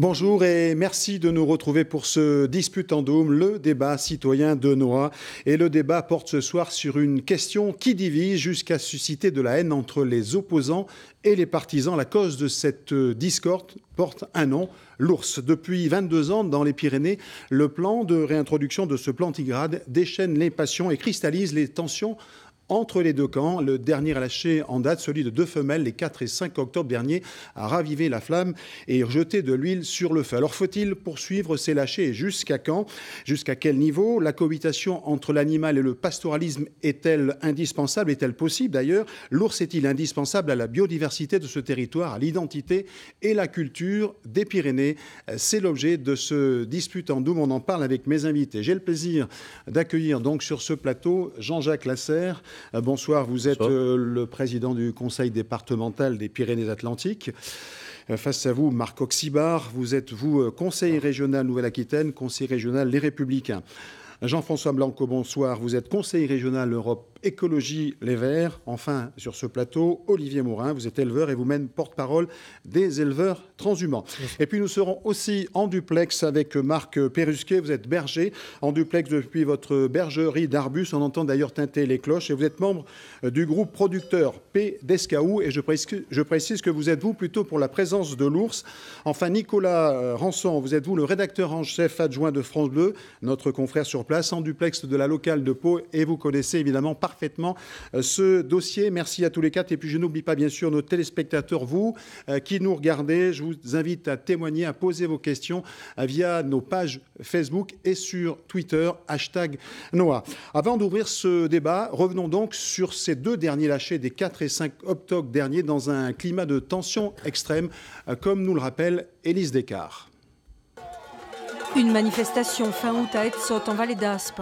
Bonjour et merci de nous retrouver pour ce Disputandum, le débat citoyen de Noah. Et le débat porte ce soir sur une question qui divise jusqu'à susciter de la haine entre les opposants et les partisans. La cause de cette discorde porte un nom, l'ours. Depuis 22 ans, dans les Pyrénées, le plan de réintroduction de ce plantigrade déchaîne les passions et cristallise les tensions entre les deux camps. Le dernier lâché en date, celui de deux femelles, les 4 et 5 octobre dernier, a ravivé la flamme et jeté de l'huile sur le feu. Alors faut-il poursuivre ces lâchers et jusqu'à quand? Jusqu'à quel niveau? La cohabitation entre l'animal et le pastoralisme est-elle indispensable? Est-elle possible d'ailleurs? L'ours est-il indispensable à la biodiversité de ce territoire, à l'identité et la culture des Pyrénées? C'est l'objet de ce Disputandum. On en parle avec mes invités. J'ai le plaisir d'accueillir donc sur ce plateau Jean-Jacques Lasserre. Bonsoir, vous êtes le président du conseil départemental des Pyrénées-Atlantiques. Face à vous, Marc Oxybar, vous êtes, conseiller régional Nouvelle-Aquitaine, conseiller régional Les Républicains. Jean-François Blanco, bonsoir, vous êtes conseiller régional Europe Écologie Les Verts. Enfin, sur ce plateau, Olivier Morin, vous êtes éleveur et vous-même porte-parole des éleveurs transhumants. Et puis nous serons aussi en duplex avec Marc Perrusquet, vous êtes berger, en duplex depuis votre bergerie d'Arbus, on entend d'ailleurs tinter les cloches, et vous êtes membre du groupe producteur P d'Escaou, et je précise que vous êtes vous plutôt pour la présence de l'ours. Enfin, Nicolas Rançon, vous êtes vous le rédacteur en chef adjoint de France Bleu, notre confrère sur place, en duplex de la locale de Pau, et vous connaissez évidemment parfaitement ce dossier. Merci à tous les quatre. Et puis je n'oublie pas bien sûr nos téléspectateurs, vous qui nous regardez. Je vous invite à témoigner, à poser vos questions via nos pages Facebook et sur Twitter, #Noah. Avant d'ouvrir ce débat, revenons donc sur ces deux derniers lâchers des 4 et 5 octobre dernier dans un climat de tension extrême, comme nous le rappelle Élise Descartes. Une manifestation fin août à Etzot, en Vallée d'Aspe.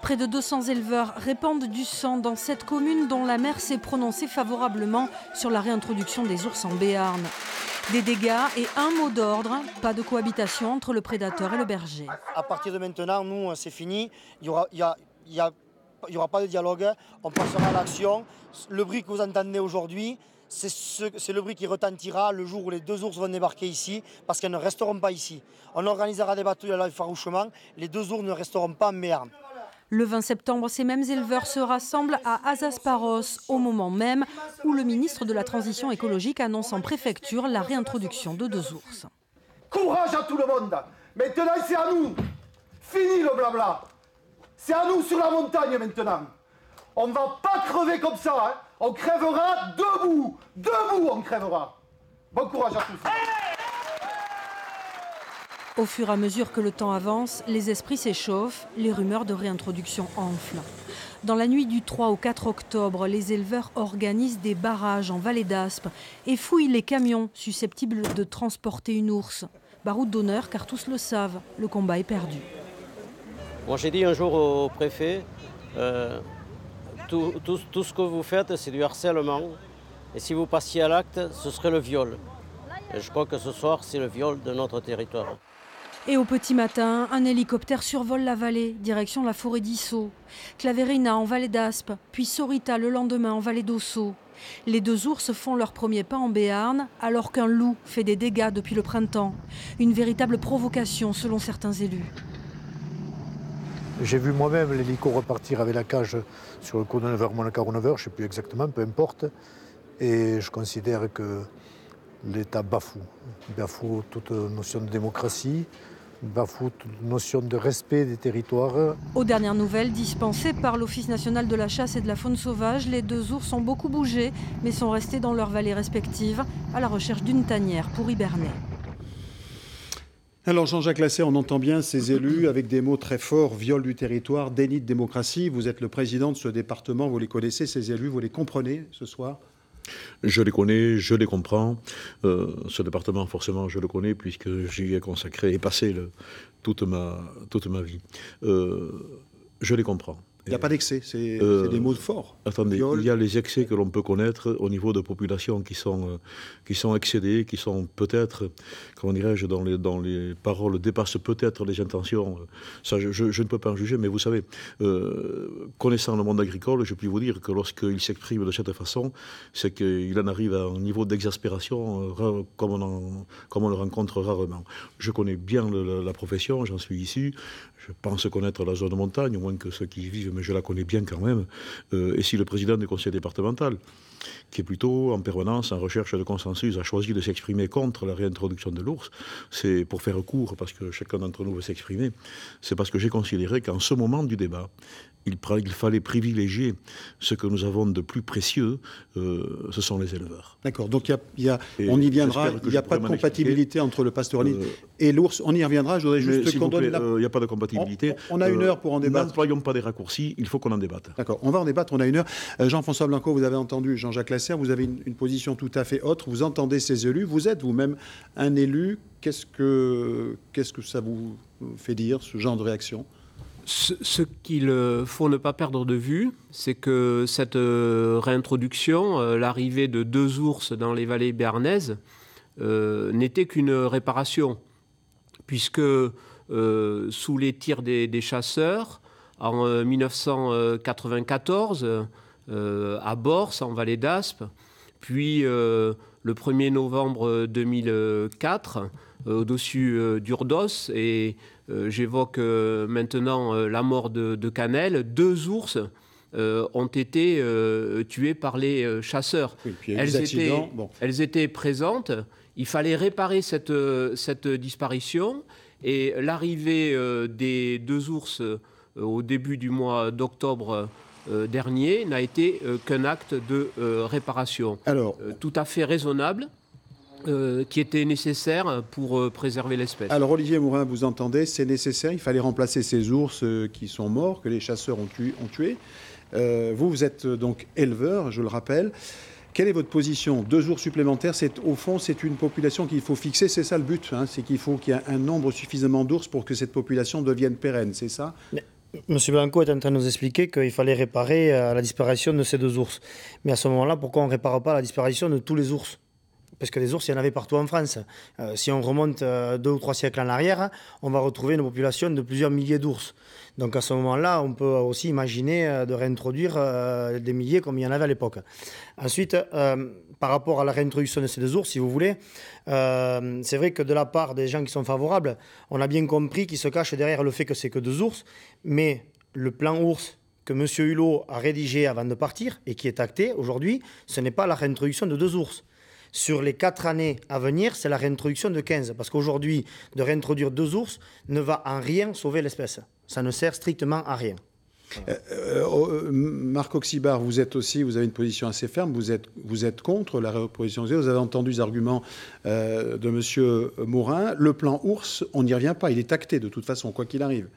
Près de 200 éleveurs répandent du sang dans cette commune dont la maire s'est prononcée favorablement sur la réintroduction des ours en Béarn. Des dégâts et un mot d'ordre, pas de cohabitation entre le prédateur et le berger. À partir de maintenant, nous, c'est fini. Il n'y aura pas de dialogue. On passera à l'action. Le bruit que vous entendez aujourd'hui, c'est le bruit qui retentira le jour où les deux ours vont débarquer ici, parce qu'elles ne resteront pas ici. On organisera des battues à l'effarouchement, les deux ours ne resteront pas en Béarn. Le 20 septembre, ces mêmes éleveurs se rassemblent à Azasparos, au moment même où le ministre de la Transition écologique annonce en préfecture la réintroduction de deux ours. Courage à tout le monde. Maintenant, c'est à nous. Fini le blabla. C'est à nous sur la montagne maintenant. On ne va pas crever comme ça. Hein. On crèvera debout. Debout, on crèvera. Bon courage à tous. Au fur et à mesure que le temps avance, les esprits s'échauffent, les rumeurs de réintroduction enflent. Dans la nuit du 3 au 4 octobre, les éleveurs organisent des barrages en Vallée d'Aspe et fouillent les camions susceptibles de transporter une ours. Baroud d'honneur, car tous le savent, le combat est perdu. Moi j'ai dit un jour au préfet, tout ce que vous faites c'est du harcèlement et si vous passiez à l'acte ce serait le viol. Et je crois que ce soir c'est le viol de notre territoire. Et au petit matin, un hélicoptère survole la vallée, direction la forêt d'Issau. Claverina en Vallée d'Aspe, puis Sorita le lendemain en Vallée d'Ossau. Les deux ours font leur premier pas en Béarn, alors qu'un loup fait des dégâts depuis le printemps. Une véritable provocation selon certains élus. J'ai vu moi-même l'hélico repartir avec la cage sur le coup de 9h, moins le quart ou 9h, je ne sais plus exactement, peu importe. Et je considère que l'État bafoue toute notion de démocratie, bafoue toute notion de respect des territoires. Aux dernières nouvelles dispensées par l'Office national de la chasse et de la faune sauvage, les deux ours ont beaucoup bougé, mais sont restés dans leurs vallées respectives, à la recherche d'une tanière pour hiberner. Alors Jean-Jacques Lasserre, on entend bien ces élus avec des mots très forts, viol du territoire, déni de démocratie. Vous êtes le président de ce département, vous les connaissez, ces élus, vous les comprenez ce soir ? Je les connais, je les comprends. Ce département, forcément, je le connais puisque j'y ai consacré et passé toute ma vie. Je les comprends. Il n'y a pas d'excès, c'est des mots forts. Attendez, Viol. il y a les excès que l'on peut connaître au niveau de populations qui sont excédées, qui sont peut-être, comment dirais-je, dans les paroles, dépassent peut-être les intentions. Ça, je ne peux pas en juger, mais vous savez, connaissant le monde agricole, je puis vous dire que lorsqu'il s'exprime de cette façon, c'est qu'il en arrive à un niveau d'exaspération comme on le rencontre rarement. Je connais bien la profession, j'en suis issu. Je pense connaître la zone de montagne, au moins que ceux qui y vivent, mais je la connais bien quand même. Et si le président du conseil départemental, qui est plutôt en permanence en recherche de consensus, a choisi de s'exprimer contre la réintroduction de l'ours, c'est pour faire court, parce que chacun d'entre nous veut s'exprimer, c'est parce que j'ai considéré qu'en ce moment du débat, il fallait privilégier ce que nous avons de plus précieux, ce sont les éleveurs. D'accord, donc on y viendra, il n'y a pas de compatibilité entre le pastoralisme et l'ours, on y reviendra, je voudrais juste qu'on donne il n'y a pas de compatibilité. On a une heure pour en débattre. N'employons pas des raccourcis, il faut qu'on en débatte. D'accord, on va en débattre, on a une heure. Jean-François Blanco, vous avez entendu Jean-Jacques Lasserre, vous avez une position tout à fait autre, vous entendez ces élus, vous êtes vous-même un élu, qu'est-ce que ça vous fait dire, ce genre de réaction ? Ce qu'il faut ne pas perdre de vue, c'est que cette réintroduction, l'arrivée de 2 ours dans les vallées béarnaises, n'était qu'une réparation, puisque sous les tirs des chasseurs, en 1994, à Bors, en vallée d'Aspe, puis le 1er novembre 2004, au-dessus d'Urdos, et j'évoque maintenant la mort de Canel, 2 ours ont été tués par les chasseurs. Oui, puis elles étaient présentes, il fallait réparer cette disparition, et l'arrivée des 2 ours au début du mois d'octobre dernier n'a été qu'un acte de réparation. Alors, tout à fait raisonnable, qui était nécessaire pour préserver l'espèce. Alors Olivier Mourin, vous entendez, c'est nécessaire, il fallait remplacer ces ours qui sont morts, que les chasseurs ont tués. Vous êtes donc éleveur, je le rappelle. Quelle est votre position ? 2 ours supplémentaires, au fond, c'est une population qu'il faut fixer, c'est ça le but, hein, c'est qu'il faut qu'il y ait un nombre suffisamment d'ours pour que cette population devienne pérenne, c'est ça ? Monsieur Blanco est en train de nous expliquer qu'il fallait réparer la disparition de ces 2 ours. Mais à ce moment-là, pourquoi on ne répare pas la disparition de tous les ours ? Parce que des ours, il y en avait partout en France. Si on remonte 2 ou 3 siècles en arrière, on va retrouver une population de plusieurs milliers d'ours. Donc à ce moment-là, on peut aussi imaginer de réintroduire des milliers comme il y en avait à l'époque. Ensuite, par rapport à la réintroduction de ces 2 ours, si vous voulez, c'est vrai que de la part des gens qui sont favorables, on a bien compris qu'ils se cachent derrière le fait que c'est que 2 ours, mais le plan ours que M. Hulot a rédigé avant de partir et qui est acté aujourd'hui, ce n'est pas la réintroduction de 2 ours. Sur les 4 années à venir, c'est la réintroduction de 15. Parce qu'aujourd'hui, de réintroduire 2 ours ne va en rien sauver l'espèce. Ça ne sert strictement à rien. Marc Oxybar, vous avez une position assez ferme, vous êtes contre la réintroduction. Vous avez entendu les arguments de M. Mourin. Le plan ours, on n'y revient pas, il est acté de toute façon, quoi qu'il arrive.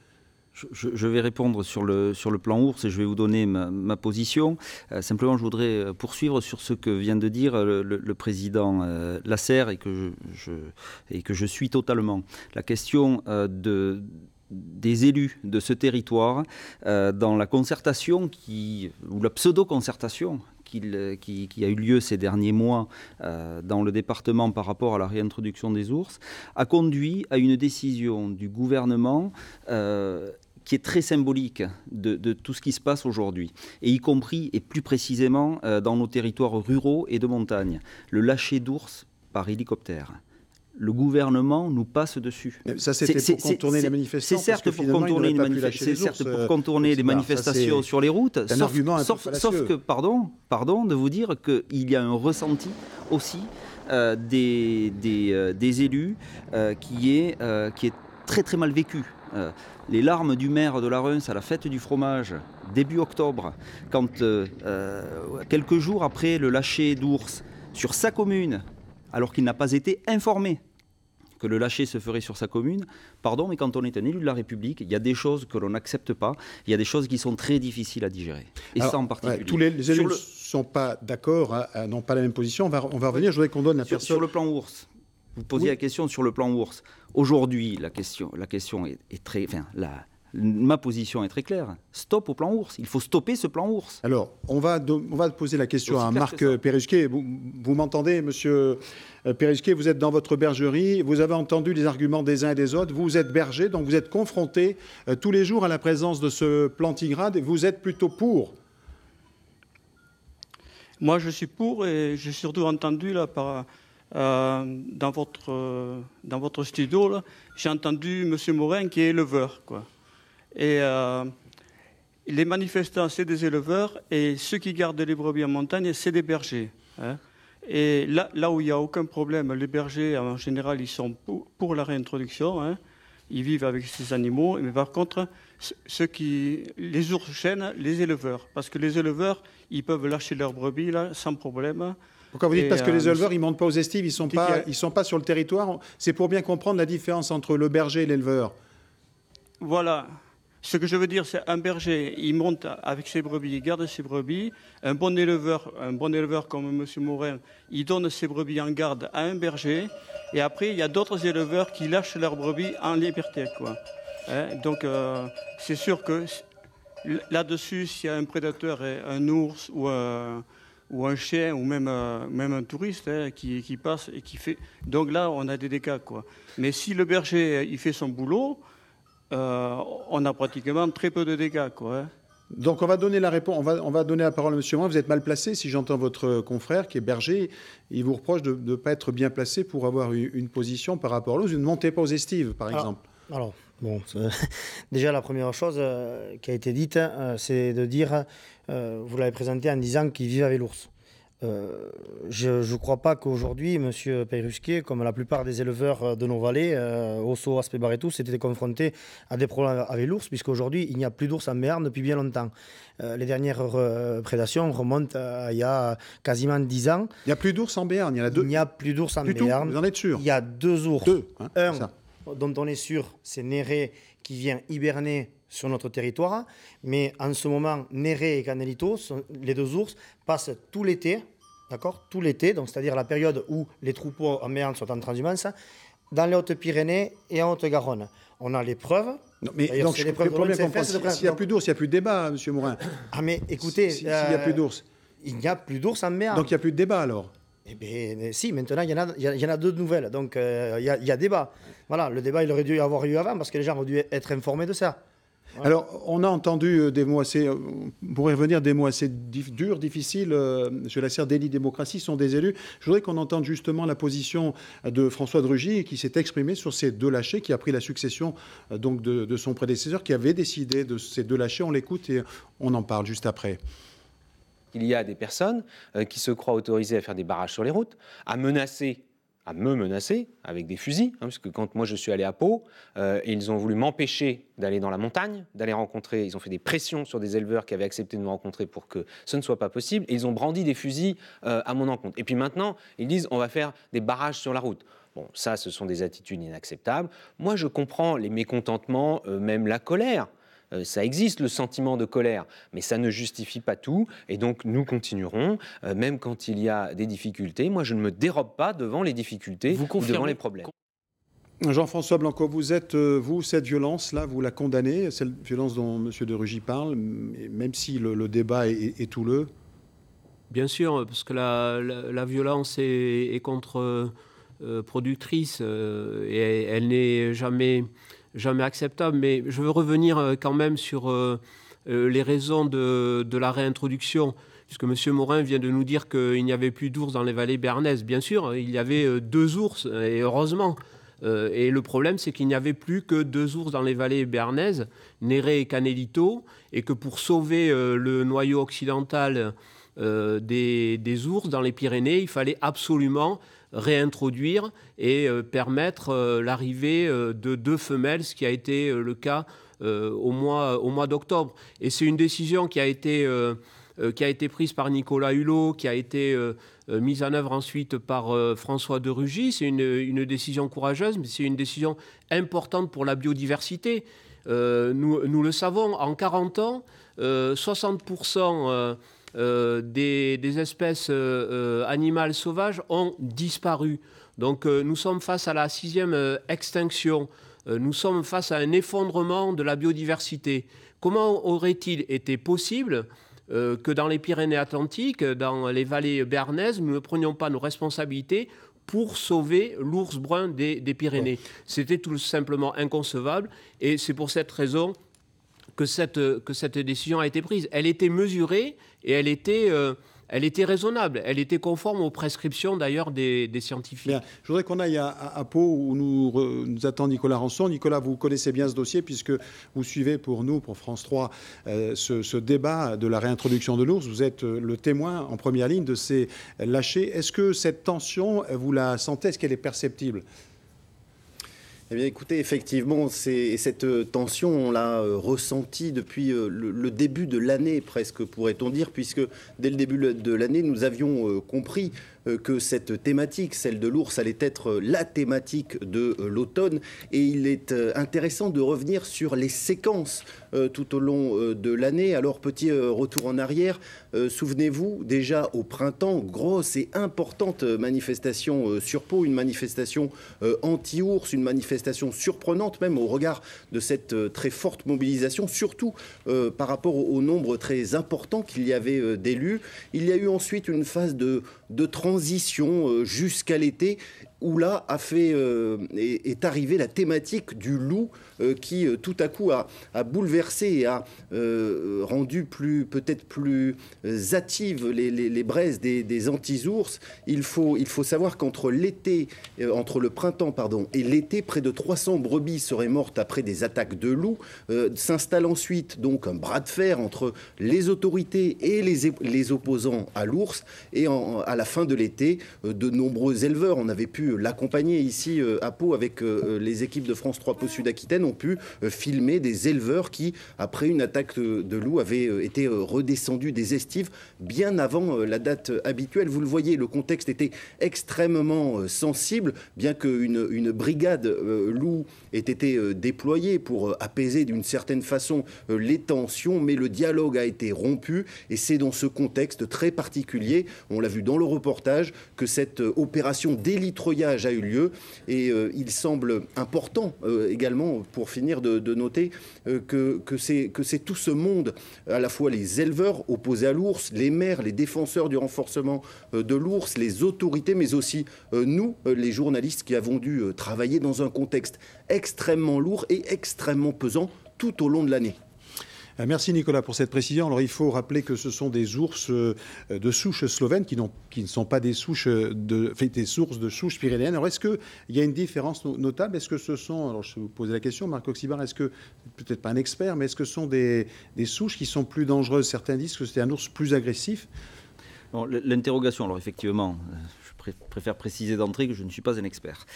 Je vais répondre sur le plan ours et je vais vous donner ma position. Simplement, je voudrais poursuivre sur ce que vient de dire le président Lasserre et que je suis totalement. La question des élus de ce territoire dans la concertation ou la pseudo-concertation qui a eu lieu ces derniers mois dans le département par rapport à la réintroduction des ours, a conduit à une décision du gouvernement qui est très symbolique de tout ce qui se passe aujourd'hui, et y compris et plus précisément dans nos territoires ruraux et de montagne, le lâcher d'ours par hélicoptère. Le gouvernement nous passe dessus. Ça, c'était pour contourner les manifestants. C'est certes pour contourner les manifestations sur les routes, sauf que, pardon de vous dire qu'il y a un ressenti aussi des élus qui est très très mal vécu. Les larmes du maire de la Reims à la fête du fromage, début octobre, quand quelques jours après le lâcher d'ours sur sa commune, alors qu'il n'a pas été informé que le lâcher se ferait sur sa commune, mais quand on est un élu de la République, il y a des choses que l'on n'accepte pas, il y a des choses qui sont très difficiles à digérer. Et alors, ça en particulier. Tous les élus ne sont pas d'accord, n'ont pas la même position. On va revenir, je voudrais qu'on donne la personne... Sur le plan ours, vous posiez la question sur le plan ours. Aujourd'hui, la question est très... Ma position est très claire. Stop au plan ours. Il faut stopper ce plan ours. Alors, on va poser la question à Marc Perrusquet. Vous m'entendez, monsieur Perrusquet, vous êtes dans votre bergerie, vous avez entendu les arguments des uns et des autres, vous êtes berger, donc vous êtes confronté tous les jours à la présence de ce plantigrade, et vous êtes plutôt pour. Moi, je suis pour, et j'ai surtout entendu là, dans votre studio, là, j'ai entendu M. Morin qui est éleveur, quoi. Et les manifestants, c'est des éleveurs, et ceux qui gardent les brebis en montagne, c'est des bergers. Hein. Et là où il n'y a aucun problème, les bergers, en général, ils sont pour la réintroduction. Hein. Ils vivent avec ces animaux. Mais par contre, les ours gênent les éleveurs. Parce que les éleveurs, ils peuvent lâcher leurs brebis là, sans problème. Pourquoi vous dites parce que les éleveurs, ils ne montent pas aux estives, ils ne sont pas sur le territoire? C'est pour bien comprendre la différence entre le berger et l'éleveur. Voilà. Ce que je veux dire, c'est un berger, il monte avec ses brebis, il garde ses brebis. Un bon éleveur comme M. Morin, il donne ses brebis en garde à un berger. Et après, il y a d'autres éleveurs qui lâchent leurs brebis en liberté, quoi. Hein, donc, c'est sûr que là-dessus, s'il y a un prédateur, un ours ou un chien ou même un touriste hein, qui passe et qui fait... Donc là, on a des dégâts, quoi. Mais si le berger, il fait son boulot... on a pratiquement très peu de dégâts, quoi. Hein. Donc on va donner la réponse, on va donner la parole à M. Morin. Vous êtes mal placé, si j'entends votre confrère qui est berger, il vous reproche de ne pas être bien placé pour avoir une position par rapport à l'eau. Vous ne montez pas aux estives, par exemple. Alors, bon, déjà la première chose qui a été dite, c'est de dire, vous l'avez présenté en disant qu'il vivait avec l'ours. Je ne crois pas qu'aujourd'hui, M. Perrusquet, comme la plupart des éleveurs de nos vallées, Osso, Aspébar et tous, étaient confrontés à des problèmes avec l'ours, puisqu'aujourd'hui, il n'y a plus d'ours en Béarn depuis bien longtemps. Les dernières prédations remontent à il y a quasiment 10 ans. Il n'y a plus d'ours en Béarn, il y en a deux. Il n'y a plus d'ours en Béarn. Vous en êtes sûr? Il y a 2 ours. Hein, un dont on est sûr, c'est Néré qui vient hiberner sur notre territoire, mais en ce moment, Néré et Canelito, les 2 ours, passent tout l'été, d'accord, tout l'été, donc c'est-à-dire la période où les troupeaux en Béarn sont en transhumance, dans les Hautes-Pyrénées et en Haute-Garonne. On a les preuves. Non, mais donc, s'il n'y a plus d'ours, il n'y a plus de débat, M. Morin. Ah, mais écoutez, s'il n'y a plus d'ours. Il n'y a plus d'ours en Béarn. Donc il n'y a plus de débat alors? Eh bien, si, maintenant, il y en a 2 nouvelles. Donc, il y a débat. Voilà, le débat, il aurait dû avoir lieu avant parce que les gens ont dû être informés de ça. Ouais. Alors, on a entendu des mots assez, pour y revenir, des mots assez durs, difficiles. Je la serre délit démocratie sont des élus. Je voudrais qu'on entende justement la position de François de Rugy qui s'est exprimé sur ces 2 lâchers, qui a pris la succession donc de son prédécesseur, qui avait décidé de ces 2 lâchers. On l'écoute et on en parle juste après. Il y a des personnes qui se croient autorisées à faire des barrages sur les routes, à me menacer avec des fusils, hein, parce que quand moi je suis allé à Pau, ils ont voulu m'empêcher d'aller dans la montagne, d'aller rencontrer, ils ont fait des pressions sur des éleveurs qui avaient accepté de me rencontrer pour que ce ne soit pas possible, et ils ont brandi des fusils à mon encontre. Et puis maintenant, ils disent on va faire des barrages sur la route. Bon, ça, ce sont des attitudes inacceptables. Moi, je comprends les mécontentements, même la colère. Ça existe, le sentiment de colère, mais ça ne justifie pas tout. Et donc, nous continuerons, même quand il y a des difficultés. Moi, je ne me dérobe pas devant les difficultés ou devant les problèmes. Jean-François Blanco, vous êtes, cette violence-là, vous la condamnez, cette violence dont M. de Rugy parle, même si le débat est houleux? Bien sûr, parce que la violence est contre-productrice et elle n'est jamais acceptable. Mais je veux revenir quand même sur les raisons de la réintroduction, puisque M. Morin vient de nous dire qu'il n'y avait plus d'ours dans les vallées béarnaises. Bien sûr, il y avait 2 ours, et heureusement. Et le problème, c'est qu'il n'y avait plus que 2 ours dans les vallées béarnaises, Néré et Canelito, et que pour sauver le noyau occidental des ours dans les Pyrénées, il fallait absolument réintroduire et permettre l'arrivée de 2 femelles, ce qui a été le cas au mois d'octobre. Et c'est une décision qui a été prise par Nicolas Hulot, qui a été mise en œuvre ensuite par François de Rugy. C'est une décision courageuse, mais c'est une décision importante pour la biodiversité. Nous le savons, en 40 ans, 60% des espèces animales sauvages ont disparu. Donc nous sommes face à la 6e extinction nous sommes face à un effondrement de la biodiversité. Comment aurait-il été possible que dans les Pyrénées-Atlantiques, dans les vallées béarnaises, nous ne prenions pas nos responsabilités pour sauver l'ours brun des Pyrénées? C'était tout simplement inconcevable, et c'est pour cette raison que cette décision a été prise. Elle était mesurée et elle était raisonnable. Elle était conforme aux prescriptions d'ailleurs des scientifiques. Bien. Je voudrais qu'on aille à Pau où nous attend Nicolas Rançon. Nicolas, vous connaissez bien ce dossier puisque vous suivez pour nous, pour France 3, ce débat de la réintroduction de l'ours. Vous êtes le témoin en première ligne de ces lâchers. Est-ce que cette tension, vous la sentez? Est-ce qu'elle est perceptible? Eh bien, écoutez, effectivement, cette tension, on l'a ressentie depuis le début de l'année, presque, pourrait-on dire, puisque dès le début de l'année, nous avions compris que cette thématique, celle de l'ours, allait être la thématique de l'automne. Et il est intéressant de revenir sur les séquences tout au long de l'année. Alors, petit retour en arrière, souvenez-vous, déjà au printemps, grosse et importante manifestation sur Pau, une manifestation anti-ours, une manifestation surprenante même au regard de cette très forte mobilisation, surtout par rapport au nombre très important qu'il y avait d'élus. Il y a eu ensuite une phase de transition jusqu'à l'été, où là est arrivée la thématique du loup qui tout à coup a bouleversé et a rendu peut-être plus hâtives les braises des anti-ours. Il faut savoir qu'entre le printemps et l'été, près de 300 brebis seraient mortes après des attaques de loups. S'installe ensuite donc un bras de fer entre les autorités et les opposants à l'ours. Et à la fin de l'été, de nombreux éleveurs, on avait pu l'accompagner ici à Pau avec les équipes de France 3 Pau Sud-Aquitaine, ont pu filmer des éleveurs qui, après une attaque de loup, avaient été redescendus des estives bien avant la date habituelle. Vous le voyez, le contexte était extrêmement sensible, bien qu'une brigade loup ait été déployée pour apaiser d'une certaine façon les tensions, mais le dialogue a été rompu, et c'est dans ce contexte très particulier, on l'a vu dans le reportage, que cette opération d'élitroyage a eu lieu. Et il semble important également, pour finir, de noter que c'est tout ce monde, à la fois les éleveurs opposés à l'ours, les maires, les défenseurs du renforcement de l'ours, les autorités, mais aussi nous, les journalistes, qui avons dû travailler dans un contexte extrêmement lourd et extrêmement pesant tout au long de l'année. Merci Nicolas pour cette précision. Alors il faut rappeler que ce sont des ours de souche slovène qui ne sont pas des sources de souche pyrénéenne. Alors est-ce qu'il y a une différence notable? Est-ce que ce sont, alors je vais vous poser la question, Marc Oxybar, est-ce que, peut-être pas un expert, mais est-ce que ce sont des souches qui sont plus dangereuses? Certains disent que c'est un ours plus agressif. L'interrogation, alors effectivement, je préfère préciser d'entrée que je ne suis pas un expert.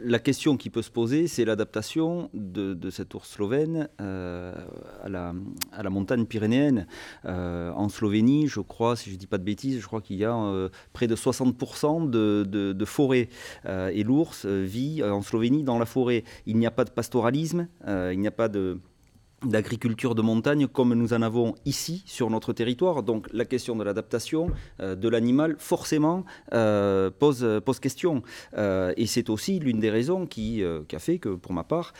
La question qui peut se poser, c'est l'adaptation de cet ours slovène à la montagne pyrénéenne. En Slovénie, je crois, si je ne dis pas de bêtises, je crois qu'il y a près de 60% de forêt. Et l'ours vit en Slovénie dans la forêt. Il n'y a pas de pastoralisme, il n'y a pas d'agriculture de montagne comme nous en avons ici sur notre territoire. Donc la question de l'adaptation de l'animal forcément pose question. Et c'est aussi l'une des raisons qui a fait que, pour ma part,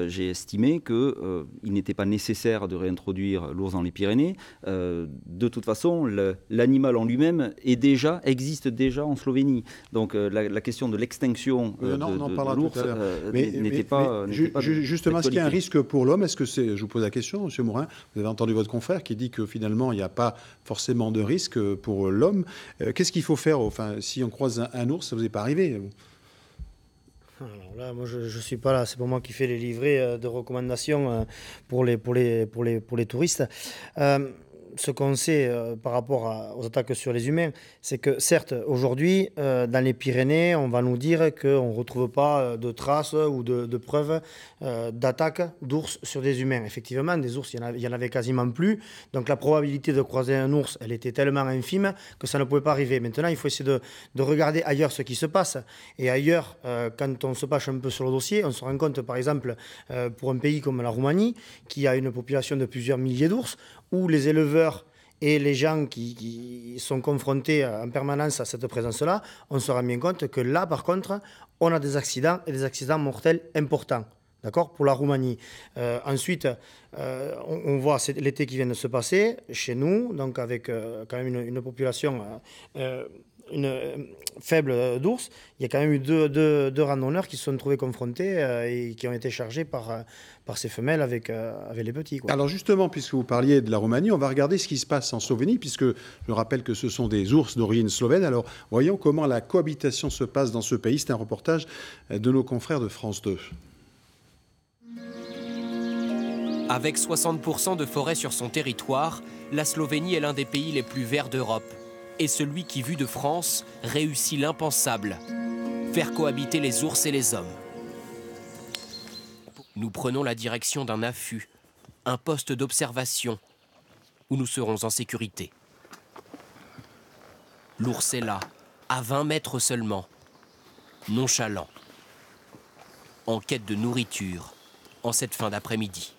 j'ai estimé qu'il n'était pas nécessaire de réintroduire l'ours dans les Pyrénées. De toute façon, l'animal en lui-même existe déjà en Slovénie. Donc la question de l'extinction de l'ours n'était pas justement, est-ce qu'il y a un risque pour l'homme? Est-ce que c'est... Je vous pose la question, M. Morin. Vous avez entendu votre confrère qui dit que finalement, il n'y a pas forcément de risque pour l'homme. Qu'est-ce qu'il faut faire? Enfin, si on croise un ours, ça ne vous est pas arrivé? Alors là, moi, je ne suis pas là. C'est pas moi qui fais les livrets de recommandations pour les touristes. Ce qu'on sait par rapport aux attaques sur les humains, c'est que certes, aujourd'hui, dans les Pyrénées, on va nous dire qu'on ne retrouve pas de traces ou de preuves d'attaques d'ours sur des humains. Effectivement, des ours, il y en avait quasiment plus. Donc la probabilité de croiser un ours, elle était tellement infime que ça ne pouvait pas arriver. Maintenant, il faut essayer de regarder ailleurs ce qui se passe. Et ailleurs, quand on se penche un peu sur le dossier, on se rend compte, par exemple, pour un pays comme la Roumanie, qui a une population de plusieurs milliers d'ours, où les éleveurs et les gens qui sont confrontés en permanence à cette présence-là, on se rend bien compte que là, par contre, on a des accidents et des accidents mortels importants. D'accord, pour la Roumanie. Ensuite, on voit l'été qui vient de se passer chez nous, donc avec quand même une population faible d'ours. Il y a quand même eu deux randonneurs qui se sont trouvés confrontés et qui ont été chargés par ces femelles avec les petits. Quoi. Alors justement, puisque vous parliez de la Roumanie, on va regarder ce qui se passe en Slovénie, puisque je rappelle que ce sont des ours d'origine slovène. Alors voyons comment la cohabitation se passe dans ce pays. C'est un reportage de nos confrères de France 2. Avec 60% de forêt sur son territoire, la Slovénie est l'un des pays les plus verts d'Europe. Et celui qui, vu de France, réussit l'impensable, faire cohabiter les ours et les hommes. Nous prenons la direction d'un affût, un poste d'observation, où nous serons en sécurité. L'ours est là, à 20 mètres seulement, nonchalant, en quête de nourriture, en cette fin d'après-midi.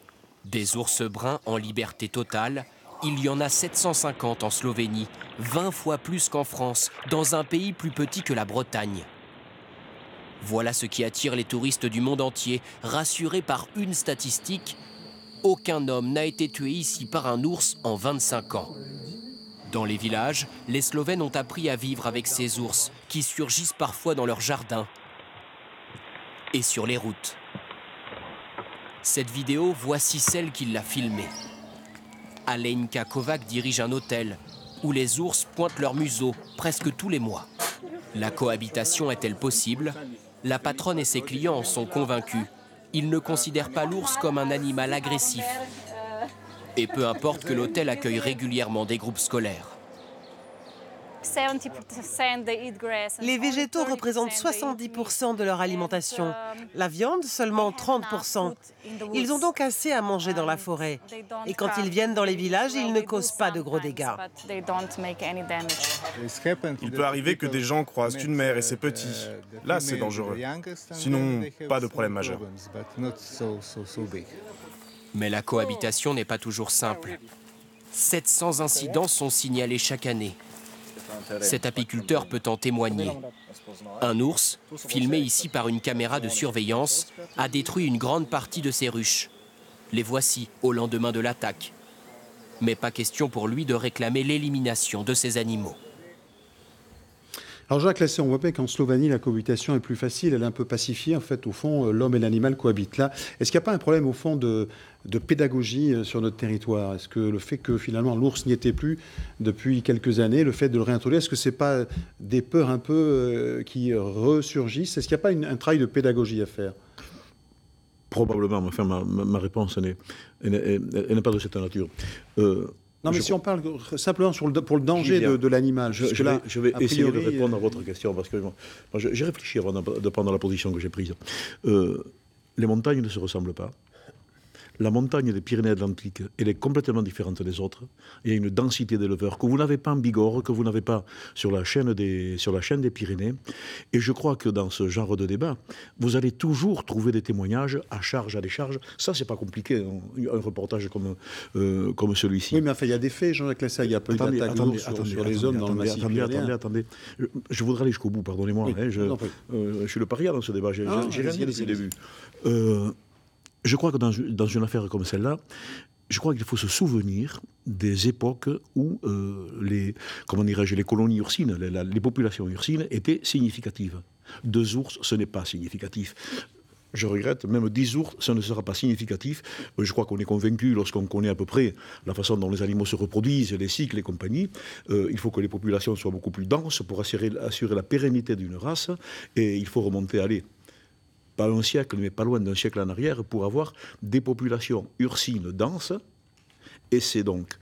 Des ours bruns en liberté totale, il y en a 750 en Slovénie, 20 fois plus qu'en France, dans un pays plus petit que la Bretagne. Voilà ce qui attire les touristes du monde entier, rassurés par une statistique. Aucun homme n'a été tué ici par un ours en 25 ans. Dans les villages, les Slovènes ont appris à vivre avec ces ours, qui surgissent parfois dans leurs jardins et sur les routes. Cette vidéo, voici celle qui l'a filmée. Alenka Kovac dirige un hôtel où les ours pointent leur museau presque tous les mois. La cohabitation est-elle possible? La patronne et ses clients en sont convaincus. Ils ne considèrent pas l'ours comme un animal agressif. Et peu importe que l'hôtel accueille régulièrement des groupes scolaires. Les végétaux représentent 70% de leur alimentation. La viande, seulement 30%. Ils ont donc assez à manger dans la forêt. Et quand ils viennent dans les villages, ils ne causent pas de gros dégâts. Il peut arriver que des gens croisent une mère et ses petits. Là, c'est dangereux. Sinon, pas de problème majeur. Mais la cohabitation n'est pas toujours simple. 700 incidents sont signalés chaque année. Cet apiculteur peut en témoigner. Un ours, filmé ici par une caméra de surveillance, a détruit une grande partie de ses ruches. Les voici au lendemain de l'attaque. Mais pas question pour lui de réclamer l'élimination de ces animaux. Alors Jacques Lassé, on voit bien qu'en Slovénie, la cohabitation est plus facile, elle est un peu pacifiée. En fait, au fond, l'homme et l'animal cohabitent là. Est-ce qu'il n'y a pas un problème, au fond, de pédagogie sur notre territoire? Est-ce que le fait que, finalement, l'ours n'y était plus depuis quelques années, le fait de le réintroduire, est-ce que ce n'est pas des peurs un peu qui ressurgissent? Est-ce qu'il n'y a pas un travail de pédagogie à faire? Probablement, enfin, ma réponse n'est pas de cette nature. Non, mais si on parle simplement pour le danger de l'animal. Je vais essayer de répondre à votre question, parce que j'ai réfléchi avant de prendre la position que j'ai prise. Les montagnes ne se ressemblent pas. La montagne des Pyrénées-Atlantiques, elle est complètement différente des autres. Il y a une densité d'éleveurs que vous n'avez pas en Bigorre, que vous n'avez pas sur la chaîne des Pyrénées. Et je crois que dans ce genre de débat, vous allez toujours trouver des témoignages à charge, à décharge. Ça, c'est pas compliqué, un reportage comme celui-ci. Oui, mais enfin, il y a des faits, Jean-Jacques Lassalle, il y a pas eu d'attaque sur les hommes dans le massif pyrénéen. Attendez. Je voudrais aller jusqu'au bout, pardonnez-moi. Oui, je suis le paria dans ce débat, j'ai rien dit depuis le début. Je crois que dans une affaire comme celle-là, je crois qu'il faut se souvenir des époques où les colonies ursines, les populations ursines étaient significatives. 2 ours, ce n'est pas significatif. Je regrette, même 10 ours, ça ne sera pas significatif. Je crois qu'on est convaincu, lorsqu'on connaît à peu près la façon dont les animaux se reproduisent, les cycles et compagnie, il faut que les populations soient beaucoup plus denses pour assurer la pérennité d'une race, et il faut remonter, pas un siècle, mais pas loin d'un siècle en arrière, pour avoir des populations ursines denses. Et c'est donc,